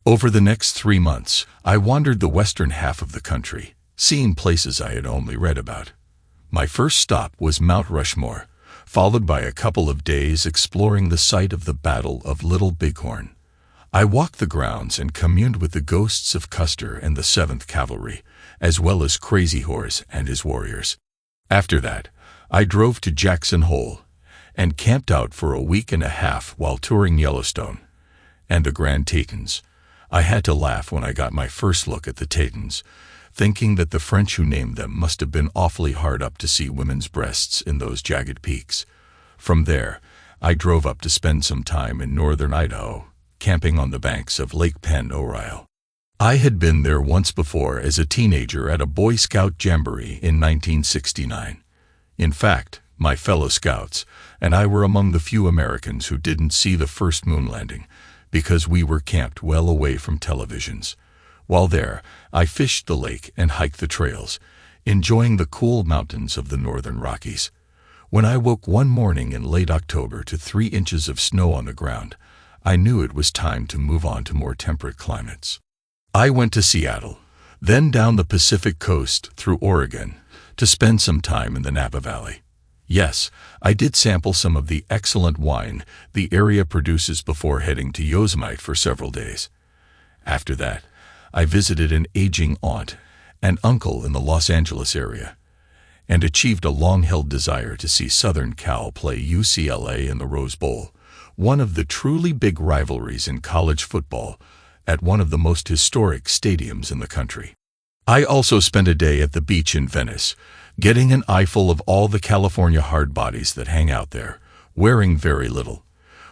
Over the next 3 months, I wandered the western half of the country, seeing places I had only read about. My first stop was Mount Rushmore, followed by a couple of days exploring the site of the Battle of Little Bighorn. I walked the grounds and communed with the ghosts of Custer and the 7th Cavalry, as well as Crazy Horse and his warriors. After that, I drove to Jackson Hole and camped out for a week and a half while touring Yellowstone and the Grand Tetons. I had to laugh when I got my first look at the Tetons, thinking that the French who named them must have been awfully hard up to see women's breasts in those jagged peaks. From there, I drove up to spend some time in northern Idaho, camping on the banks of Lake Penn Oriole. I had been there once before as a teenager at a Boy Scout jamboree in 1969. In fact, my fellow scouts and I were among the few Americans who didn't see the first moon landing because we were camped well away from televisions. While there, I fished the lake and hiked the trails, enjoying the cool mountains of the northern Rockies. When I woke one morning in late October to 3 inches of snow on the ground, I knew it was time to move on to more temperate climates. I went to Seattle, then down the Pacific coast through Oregon, to spend some time in the Napa Valley. Yes, I did sample some of the excellent wine the area produces before heading to Yosemite for several days. After that, I visited an aging aunt and uncle in the Los Angeles area, and achieved a long-held desire to see Southern Cal play UCLA in the Rose Bowl, one of the truly big rivalries in college football, at one of the most historic stadiums in the country. I also spent a day at the beach in Venice, getting an eyeful of all the California hardbodies that hang out there, wearing very little.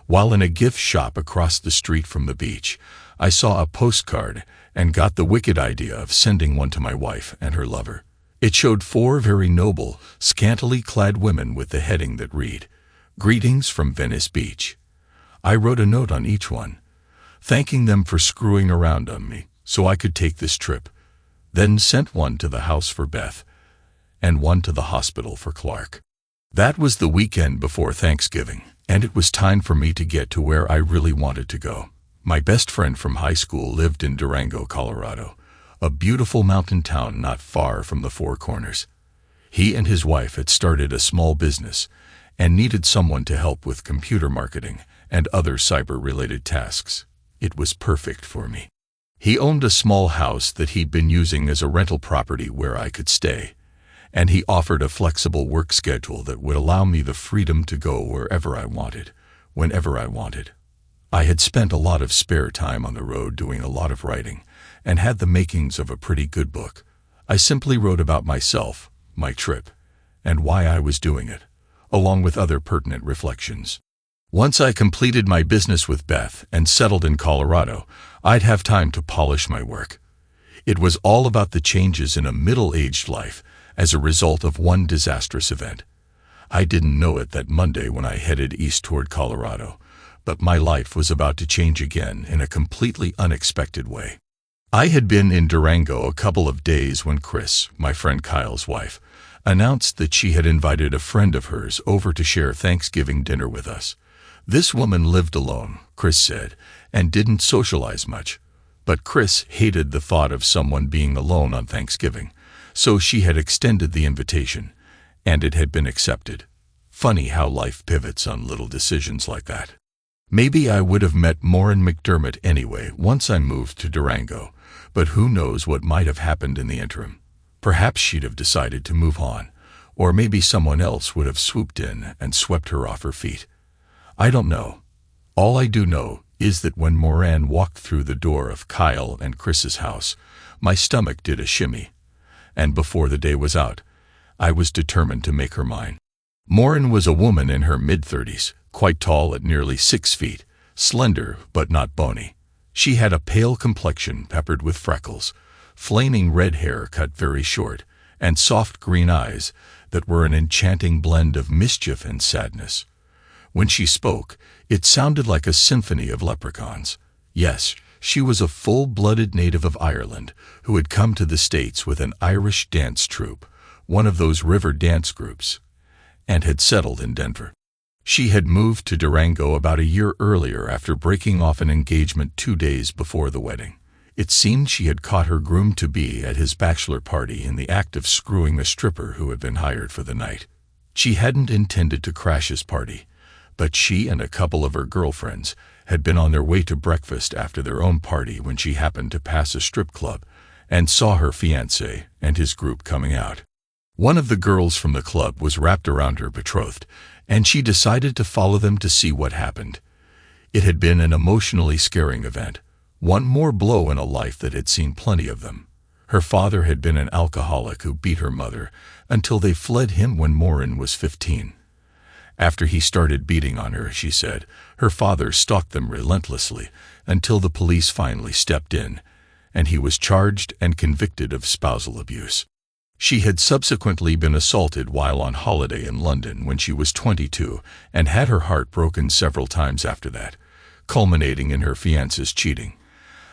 While in a gift shop across the street from the beach, I saw a postcard and got the wicked idea of sending one to my wife and her lover. It showed 4 very noble, scantily clad women with the heading that read, "Greetings from Venice Beach." I wrote a note on each one, thanking them for screwing around on me so I could take this trip, then sent one to the house for Beth and one to the hospital for Clark. That was the weekend before Thanksgiving, and it was time for me to get to where I really wanted to go. My best friend from high school lived in Durango, Colorado, a beautiful mountain town not far from the Four Corners. He and his wife had started a small business and needed someone to help with computer marketing and other cyber-related tasks. It was perfect for me. He owned a small house that he'd been using as a rental property where I could stay, and he offered a flexible work schedule that would allow me the freedom to go wherever I wanted, whenever I wanted. I had spent a lot of spare time on the road doing a lot of writing, and had the makings of a pretty good book. I simply wrote about myself, my trip, and why I was doing it, along with other pertinent reflections. Once I completed my business with Beth and settled in Colorado, I'd have time to polish my work. It was all about the changes in a middle-aged life as a result of one disastrous event. I didn't know it that Monday when I headed east toward Colorado, but my life was about to change again in a completely unexpected way. I had been in Durango a couple of days when Chris, my friend Kyle's wife, announced that she had invited a friend of hers over to share Thanksgiving dinner with us. This woman lived alone, Chris said, and didn't socialize much. But Chris hated the thought of someone being alone on Thanksgiving, so she had extended the invitation, and it had been accepted. Funny how life pivots on little decisions like that. Maybe I would have met Maureen McDermott anyway once I moved to Durango, but who knows what might have happened in the interim. Perhaps she'd have decided to move on, or maybe someone else would have swooped in and swept her off her feet. I don't know. All I do know is that when Maureen walked through the door of Kyle and Chris's house, my stomach did a shimmy, and before the day was out, I was determined to make her mine. Maureen was a woman in her mid-30s, quite tall at nearly 6 feet, slender but not bony. She had a pale complexion peppered with freckles, flaming red hair cut very short, and soft green eyes that were an enchanting blend of mischief and sadness. When she spoke, it sounded like a symphony of leprechauns. Yes, she was a full-blooded native of Ireland who had come to the States with an Irish dance troupe, one of those river dance groups, and had settled in Denver. She had moved to Durango about a year earlier after breaking off an engagement 2 days before the wedding. It seemed she had caught her groom-to-be at his bachelor party in the act of screwing a stripper who had been hired for the night. She hadn't intended to crash his party, but she and a couple of her girlfriends had been on their way to breakfast after their own party when she happened to pass a strip club and saw her fiancé and his group coming out. One of the girls from the club was wrapped around her betrothed, and she decided to follow them to see what happened. It had been an emotionally scaring event, one more blow in a life that had seen plenty of them. Her father had been an alcoholic who beat her mother until they fled him when Maureen was 15. After he started beating on her, she said, her father stalked them relentlessly until the police finally stepped in, and he was charged and convicted of spousal abuse. She had subsequently been assaulted while on holiday in London when she was 22 and had her heart broken several times after that, culminating in her fiancé's cheating.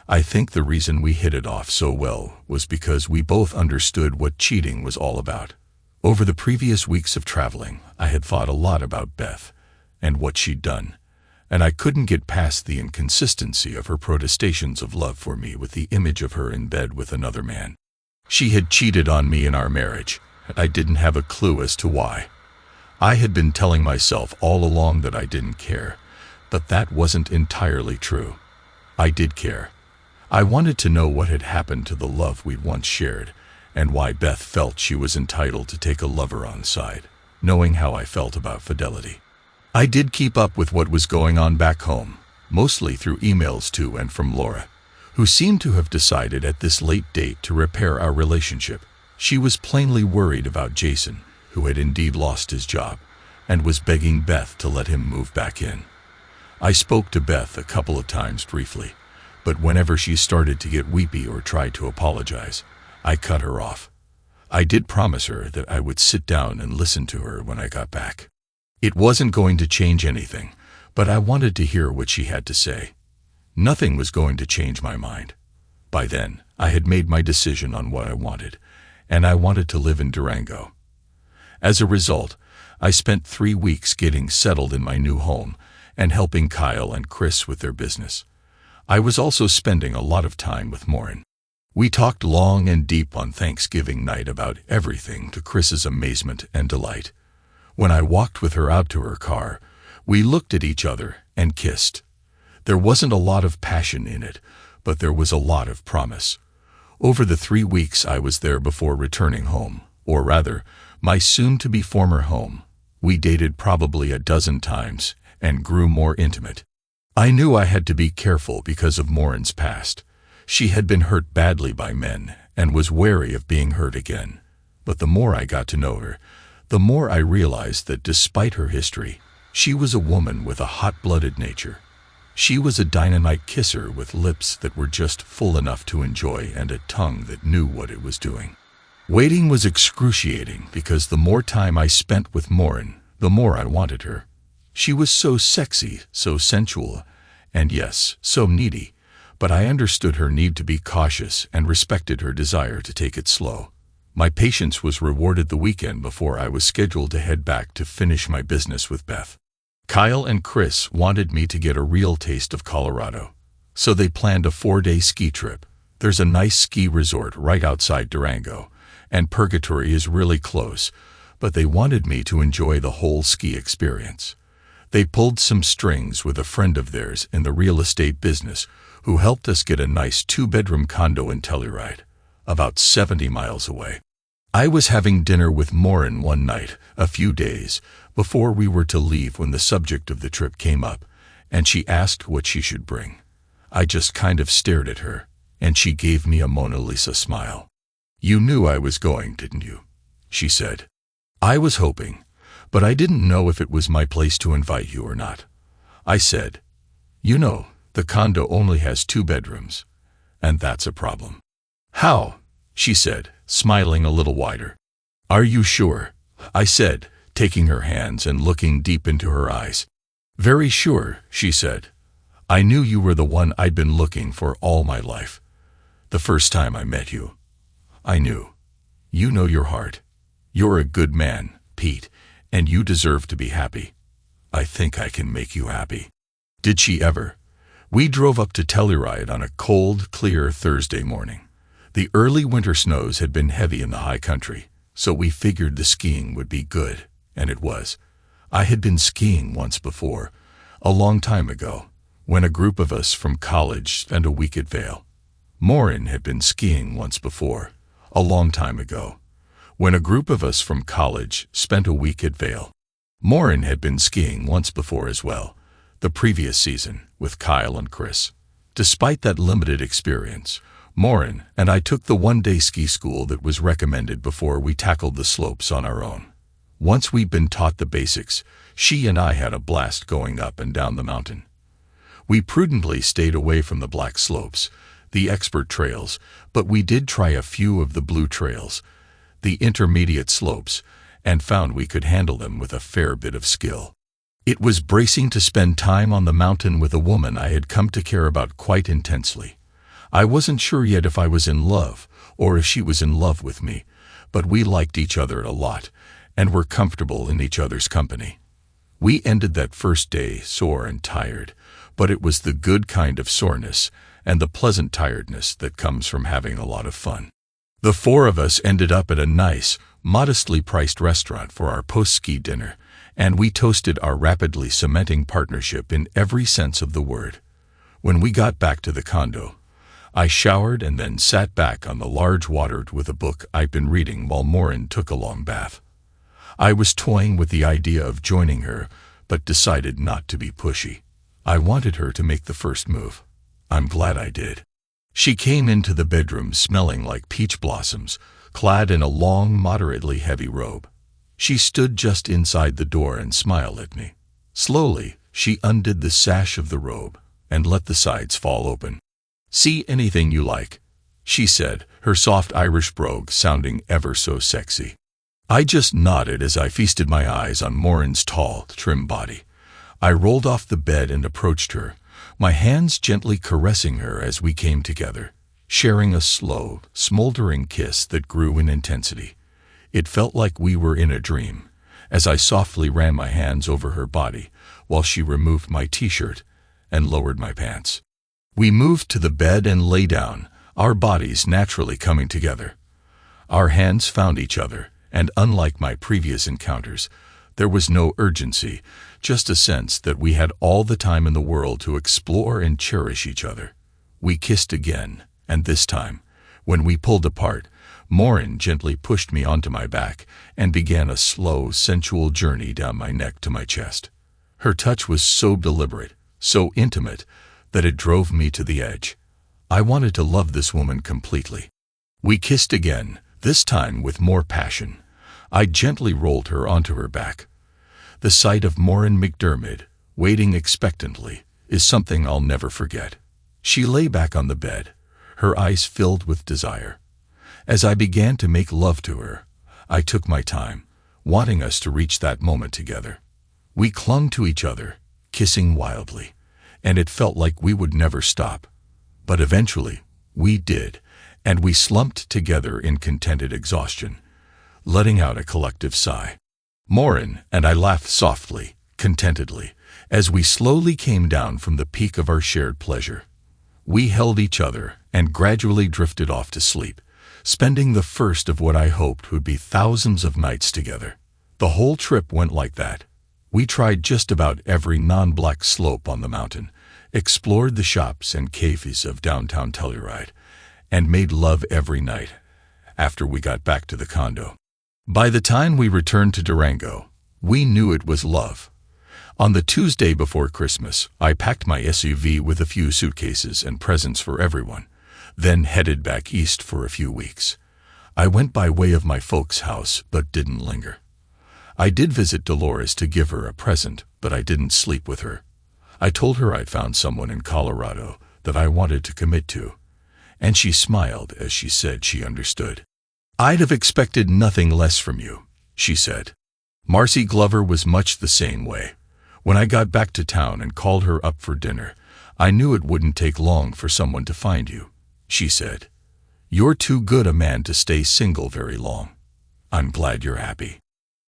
I think the reason we hit it off so well was because we both understood what cheating was all about. Over the previous weeks of traveling, I had thought a lot about Beth and what she'd done, and I couldn't get past the inconsistency of her protestations of love for me with the image of her in bed with another man. She had cheated on me in our marriage, and I didn't have a clue as to why. I had been telling myself all along that I didn't care, but that wasn't entirely true. I did care. I wanted to know what had happened to the love we'd once shared, and why Beth felt she was entitled to take a lover on side, knowing how I felt about fidelity. I did keep up with what was going on back home, mostly through emails to and from Laura, who seemed to have decided at this late date to repair our relationship. She was plainly worried about Jason, who had indeed lost his job, and was begging Beth to let him move back in. I spoke to Beth a couple of times briefly, but whenever she started to get weepy or tried to apologize, I cut her off. I did promise her that I would sit down and listen to her when I got back. It wasn't going to change anything, but I wanted to hear what she had to say. Nothing was going to change my mind. By then, I had made my decision on what I wanted, and I wanted to live in Durango. As a result, I spent 3 weeks getting settled in my new home and helping Kyle and Chris with their business. I was also spending a lot of time with Maureen. We talked long and deep on Thanksgiving night about everything, to Chris's amazement and delight. When I walked with her out to her car, we looked at each other and kissed. There wasn't a lot of passion in it, but there was a lot of promise. Over the 3 weeks I was there before returning home, or rather, my soon-to-be former home, we dated probably a dozen times and grew more intimate. I knew I had to be careful because of Morin's past. She had been hurt badly by men and was wary of being hurt again. But the more I got to know her, the more I realized that despite her history, she was a woman with a hot-blooded nature. She was a dynamite kisser with lips that were just full enough to enjoy and a tongue that knew what it was doing. Waiting was excruciating because the more time I spent with Morin, the more I wanted her. She was so sexy, so sensual, and yes, so needy, but I understood her need to be cautious and respected her desire to take it slow. My patience was rewarded the weekend before I was scheduled to head back to finish my business with Beth. Kyle and Chris wanted me to get a real taste of Colorado, so they planned a 4-day ski trip. There's a nice ski resort right outside Durango, and Purgatory is really close, but they wanted me to enjoy the whole ski experience. They pulled some strings with a friend of theirs in the real estate business who helped us get a nice 2-bedroom condo in Telluride, about 70 miles away. I was having dinner with Morin one night, a few days before we were to leave when the subject of the trip came up, and she asked what she should bring. I just kind of stared at her, and she gave me a Mona Lisa smile. "You knew I was going, didn't you?" she said. "I was hoping, but I didn't know if it was my place to invite you or not." I said, "You know, the condo only has 2 bedrooms, and that's a problem." "How?" she said, smiling a little wider. "Are you sure?" I said, taking her hands and looking deep into her eyes. "Very sure," she said. "I knew you were the one I'd been looking for all my life. The first time I met you, I knew. You know your heart. You're a good man, Pete, and you deserve to be happy. I think I can make you happy." Did she ever? We drove up to Telluride on a cold, clear Thursday morning. The early winter snows had been heavy in the high country, so we figured the skiing would be good, and it was. I had been skiing once before, a long time ago, when a group of us from college spent a week at Vail. Morin had been skiing once before, a long time ago, when a group of us from college spent a week at Vail. Morin had been skiing once before as well, the previous season, with Kyle and Chris. Despite that limited experience, Morin and I took the 1-day ski school that was recommended before we tackled the slopes on our own. Once we'd been taught the basics, she and I had a blast going up and down the mountain. We prudently stayed away from the black slopes, the expert trails, but we did try a few of the blue trails, the intermediate slopes, and found we could handle them with a fair bit of skill. It was bracing to spend time on the mountain with a woman I had come to care about quite intensely. I wasn't sure yet if I was in love or if she was in love with me, but we liked each other a lot and were comfortable in each other's company. We ended that first day sore and tired, but it was the good kind of soreness and the pleasant tiredness that comes from having a lot of fun. The 4 of us ended up at a nice, modestly priced restaurant for our post-ski dinner, and we toasted our rapidly cementing partnership in every sense of the word. When we got back to the condo, I showered and then sat back on the large water with a book I'd been reading while Morin took a long bath. I was toying with the idea of joining her, but decided not to be pushy. I wanted her to make the first move. I'm glad I did. She came into the bedroom smelling like peach blossoms, clad in a long, moderately heavy robe. She stood just inside the door and smiled at me. Slowly, she undid the sash of the robe and let the sides fall open. "See anything you like," she said, her soft Irish brogue sounding ever so sexy. I just nodded as I feasted my eyes on Morin's tall, trim body. I rolled off the bed and approached her, my hands gently caressing her as we came together, sharing a slow, smoldering kiss that grew in intensity. It felt like we were in a dream, as I softly ran my hands over her body while she removed my t-shirt and lowered my pants. We moved to the bed and lay down, our bodies naturally coming together. Our hands found each other, and unlike my previous encounters, there was no urgency, just a sense that we had all the time in the world to explore and cherish each other. We kissed again, and this time, when we pulled apart, Morin gently pushed me onto my back and began a slow, sensual journey down my neck to my chest. Her touch was so deliberate, so intimate that it drove me to the edge. I wanted to love this woman completely. We kissed again, this time with more passion. I gently rolled her onto her back. The sight of Morin McDermott, waiting expectantly, is something I'll never forget. She lay back on the bed, her eyes filled with desire. As I began to make love to her, I took my time, wanting us to reach that moment together. We clung to each other, kissing wildly, and it felt like we would never stop. But eventually, we did, and we slumped together in contented exhaustion, letting out a collective sigh. Morin and I laughed softly, contentedly, as we slowly came down from the peak of our shared pleasure. We held each other and gradually drifted off to sleep, spending the first of what I hoped would be thousands of nights together. The whole trip went like that. We tried just about every non-black slope on the mountain, explored the shops and cafes of downtown Telluride, and made love every night after we got back to the condo. By the time we returned to Durango, we knew it was love. On the Tuesday before Christmas, I packed my SUV with a few suitcases and presents for everyone, then headed back east for a few weeks. I went by way of my folks' house but didn't linger. I did visit Dolores to give her a present, but I didn't sleep with her. I told her I'd found someone in Colorado that I wanted to commit to, and she smiled as she said she understood. "I'd have expected nothing less from you," she said. Marcy Glover was much the same way. When I got back to town and called her up for dinner, I knew it wouldn't take long for someone to find you, she said. "You're too good a man to stay single very long. I'm glad you're happy."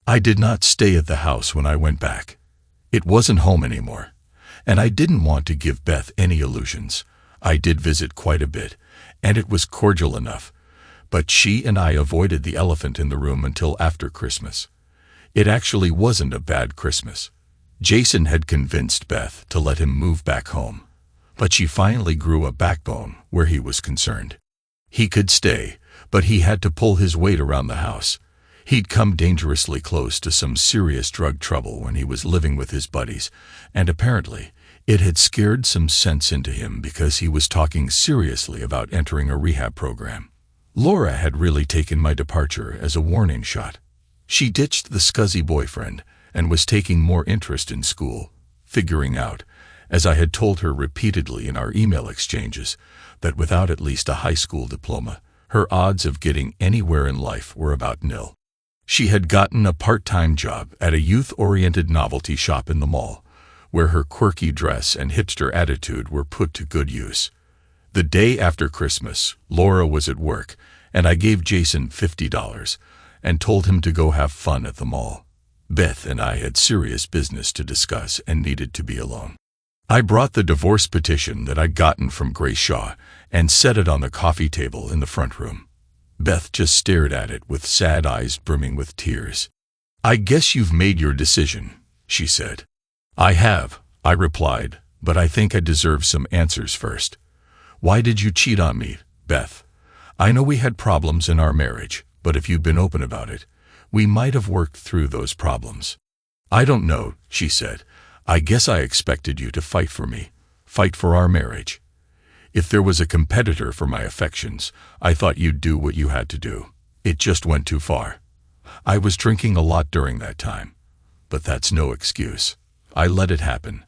I did not stay at the house when I went back. It wasn't home anymore, and I didn't want to give Beth any illusions. I did visit quite a bit, and it was cordial enough, but she and I avoided the elephant in the room until after Christmas. It actually wasn't a bad Christmas. Jason had convinced Beth to let him move back home, but she finally grew a backbone where he was concerned. He could stay, but he had to pull his weight around the house. He'd come dangerously close to some serious drug trouble when he was living with his buddies, and apparently it had scared some sense into him because he was talking seriously about entering a rehab program. Laura had really taken my departure as a warning shot. She ditched the scuzzy boyfriend and was taking more interest in school, figuring out, as I had told her repeatedly in our email exchanges, that without at least a high school diploma, her odds of getting anywhere in life were about nil. She had gotten a part-time job at a youth-oriented novelty shop in the mall, where her quirky dress and hipster attitude were put to good use. The day after Christmas, Laura was at work, and I gave Jason $50 and told him to go have fun at the mall. Beth and I had serious business to discuss and needed to be alone. I brought the divorce petition that I'd gotten from Grace Shaw and set it on the coffee table in the front room. Beth just stared at it with sad eyes brimming with tears. "I guess you've made your decision," she said. "I have," I replied, "but I think I deserve some answers first. Why did you cheat on me, Beth? I know we had problems in our marriage, but if you'd been open about it, we might have worked through those problems." "I don't know," she said. "I guess I expected you to fight for me, fight for our marriage. If there was a competitor for my affections, I thought you'd do what you had to do. It just went too far. I was drinking a lot during that time, but that's no excuse. I let it happen,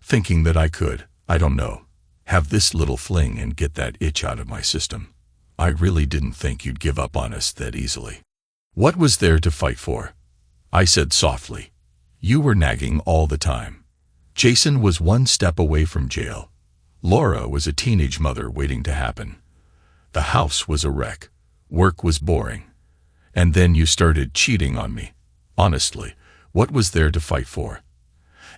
thinking that I could, I don't know, have this little fling and get that itch out of my system. I really didn't think you'd give up on us that easily." "What was there to fight for?" I said softly. "You were nagging all the time. Jason was one step away from jail. Laura was a teenage mother waiting to happen. The house was a wreck. Work was boring. And then you started cheating on me. Honestly, what was there to fight for?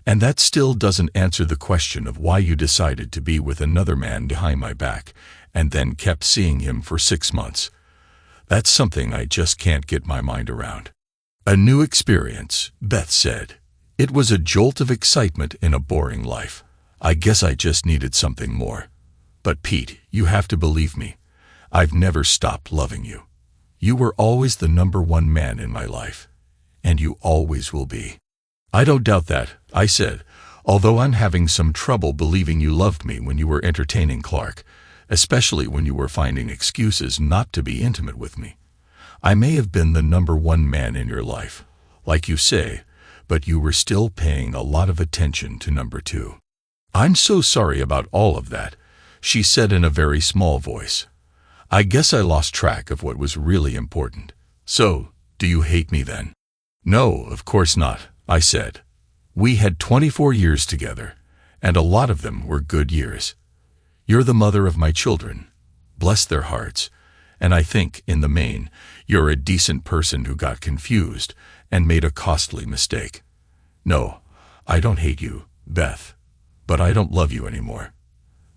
And that still doesn't answer the question of why you decided to be with another man behind my back and then kept seeing him for 6 months. That's something I just can't get my mind around." "A new experience," Beth said. "It was a jolt of excitement in a boring life. I guess I just needed something more. But Pete, you have to believe me. I've never stopped loving you. You were always the #1 man in my life, and you always will be." "I don't doubt that," I said, Although I'm having some trouble believing you loved me when you were entertaining Clark, especially when you were finding excuses not to be intimate with me. I may have been the number one man in your life, like you say, but you were still paying a lot of attention to number two. I'm so sorry about all of that, she said in a very small voice. I guess I lost track of what was really important. So, do you hate me then? No, of course not, I said. We had 24 years together, and a lot of them were good years. You're the mother of my children, bless their hearts, and I think, in the main, you're a decent person who got confused and made a costly mistake. No, I don't hate you, Beth, but I don't love you anymore.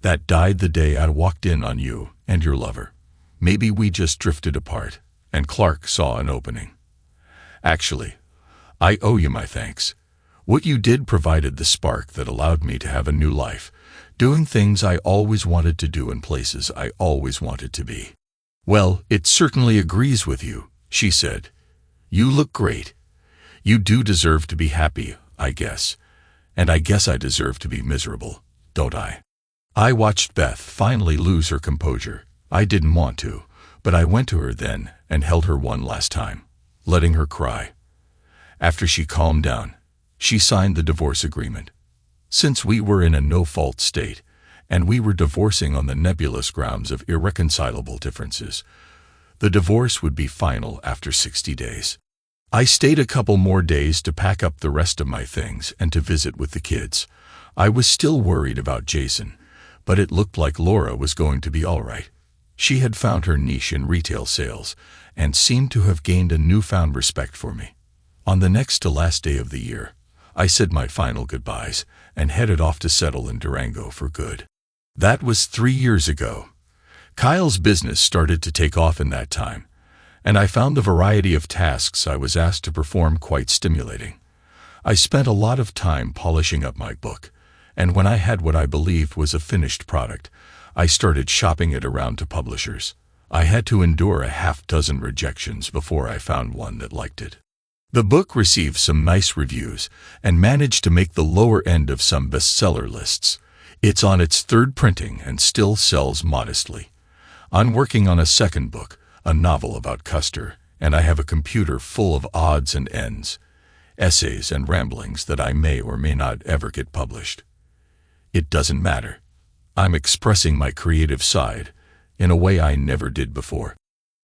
That died the day I walked in on you and your lover. Maybe we just drifted apart, and Clark saw an opening. Actually, I owe you my thanks. What you did provided the spark that allowed me to have a new life, doing things I always wanted to do in places I always wanted to be. Well, it certainly agrees with you, she said. You look great. You do deserve to be happy, I guess. And I guess I deserve to be miserable, don't I? I watched Beth finally lose her composure. I didn't want to, but I went to her then and held her one last time, letting her cry. After she calmed down, she signed the divorce agreement. Since we were in a no-fault state, and we were divorcing on the nebulous grounds of irreconcilable differences, the divorce would be final after 60 days. I stayed a couple more days to pack up the rest of my things and to visit with the kids. I was still worried about Jason, but it looked like Laura was going to be all right. She had found her niche in retail sales and seemed to have gained a newfound respect for me. On the next to last day of the year, I said my final goodbyes and headed off to settle in Durango for good. That was 3 years ago. Kyle's business started to take off in that time, and I found the variety of tasks I was asked to perform quite stimulating. I spent a lot of time polishing up my book, and when I had what I believed was a finished product, I started shopping it around to publishers. I had to endure a half-dozen rejections before I found one that liked it. The book received some nice reviews and managed to make the lower end of some bestseller lists. It's on its third printing and still sells modestly. I'm working on a second book, a novel about Custer, and I have a computer full of odds and ends, essays and ramblings that I may or may not ever get published. It doesn't matter. I'm expressing my creative side in a way I never did before.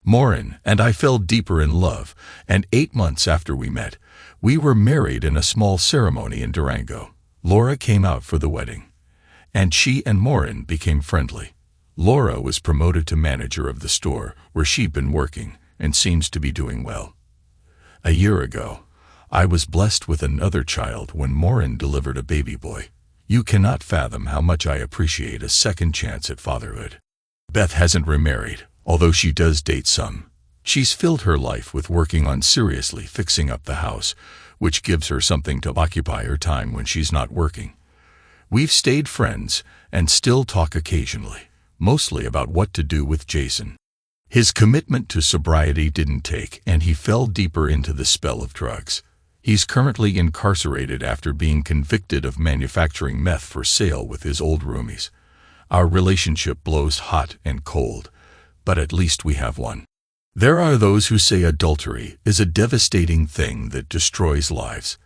Morin and I fell deeper in love, and 8 months after we met, we were married in a small ceremony in Durango. Laura came out for the wedding, and she and Morin became friendly. Laura was promoted to manager of the store where she'd been working and seems to be doing well. A year ago, I was blessed with another child when Morin delivered a baby boy. You cannot fathom how much I appreciate a second chance at fatherhood. Beth hasn't remarried, although she does date some. She's filled her life with working on seriously fixing up the house, which gives her something to occupy her time when she's not working. We've stayed friends and still talk occasionally, mostly about what to do with Jason. His commitment to sobriety didn't take, and he fell deeper into the spell of drugs. He's currently incarcerated after being convicted of manufacturing meth for sale with his old roomies. Our relationship blows hot and cold, but at least we have one. There are those who say adultery is a devastating thing that destroys lives,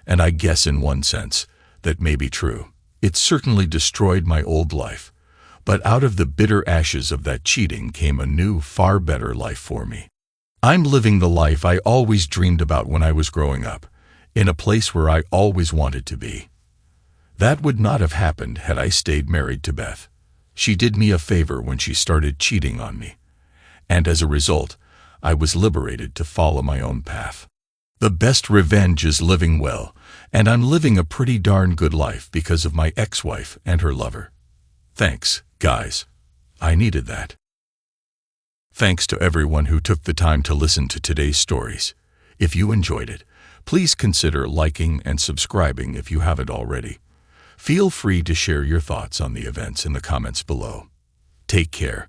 and I guess in one sense that may be true. It certainly destroyed my old life, but out of the bitter ashes of that cheating came a new, far better life for me. I'm living the life I always dreamed about when I was growing up, in a place where I always wanted to be. That would not have happened had I stayed married to Beth. She did me a favor when she started cheating on me, and as a result, I was liberated to follow my own path. The best revenge is living well, and I'm living a pretty darn good life because of my ex-wife and her lover. Thanks, guys. I needed that. Thanks to everyone who took the time to listen to today's stories. If you enjoyed it, please consider liking and subscribing if you haven't already. Feel free to share your thoughts on the events in the comments below. Take care.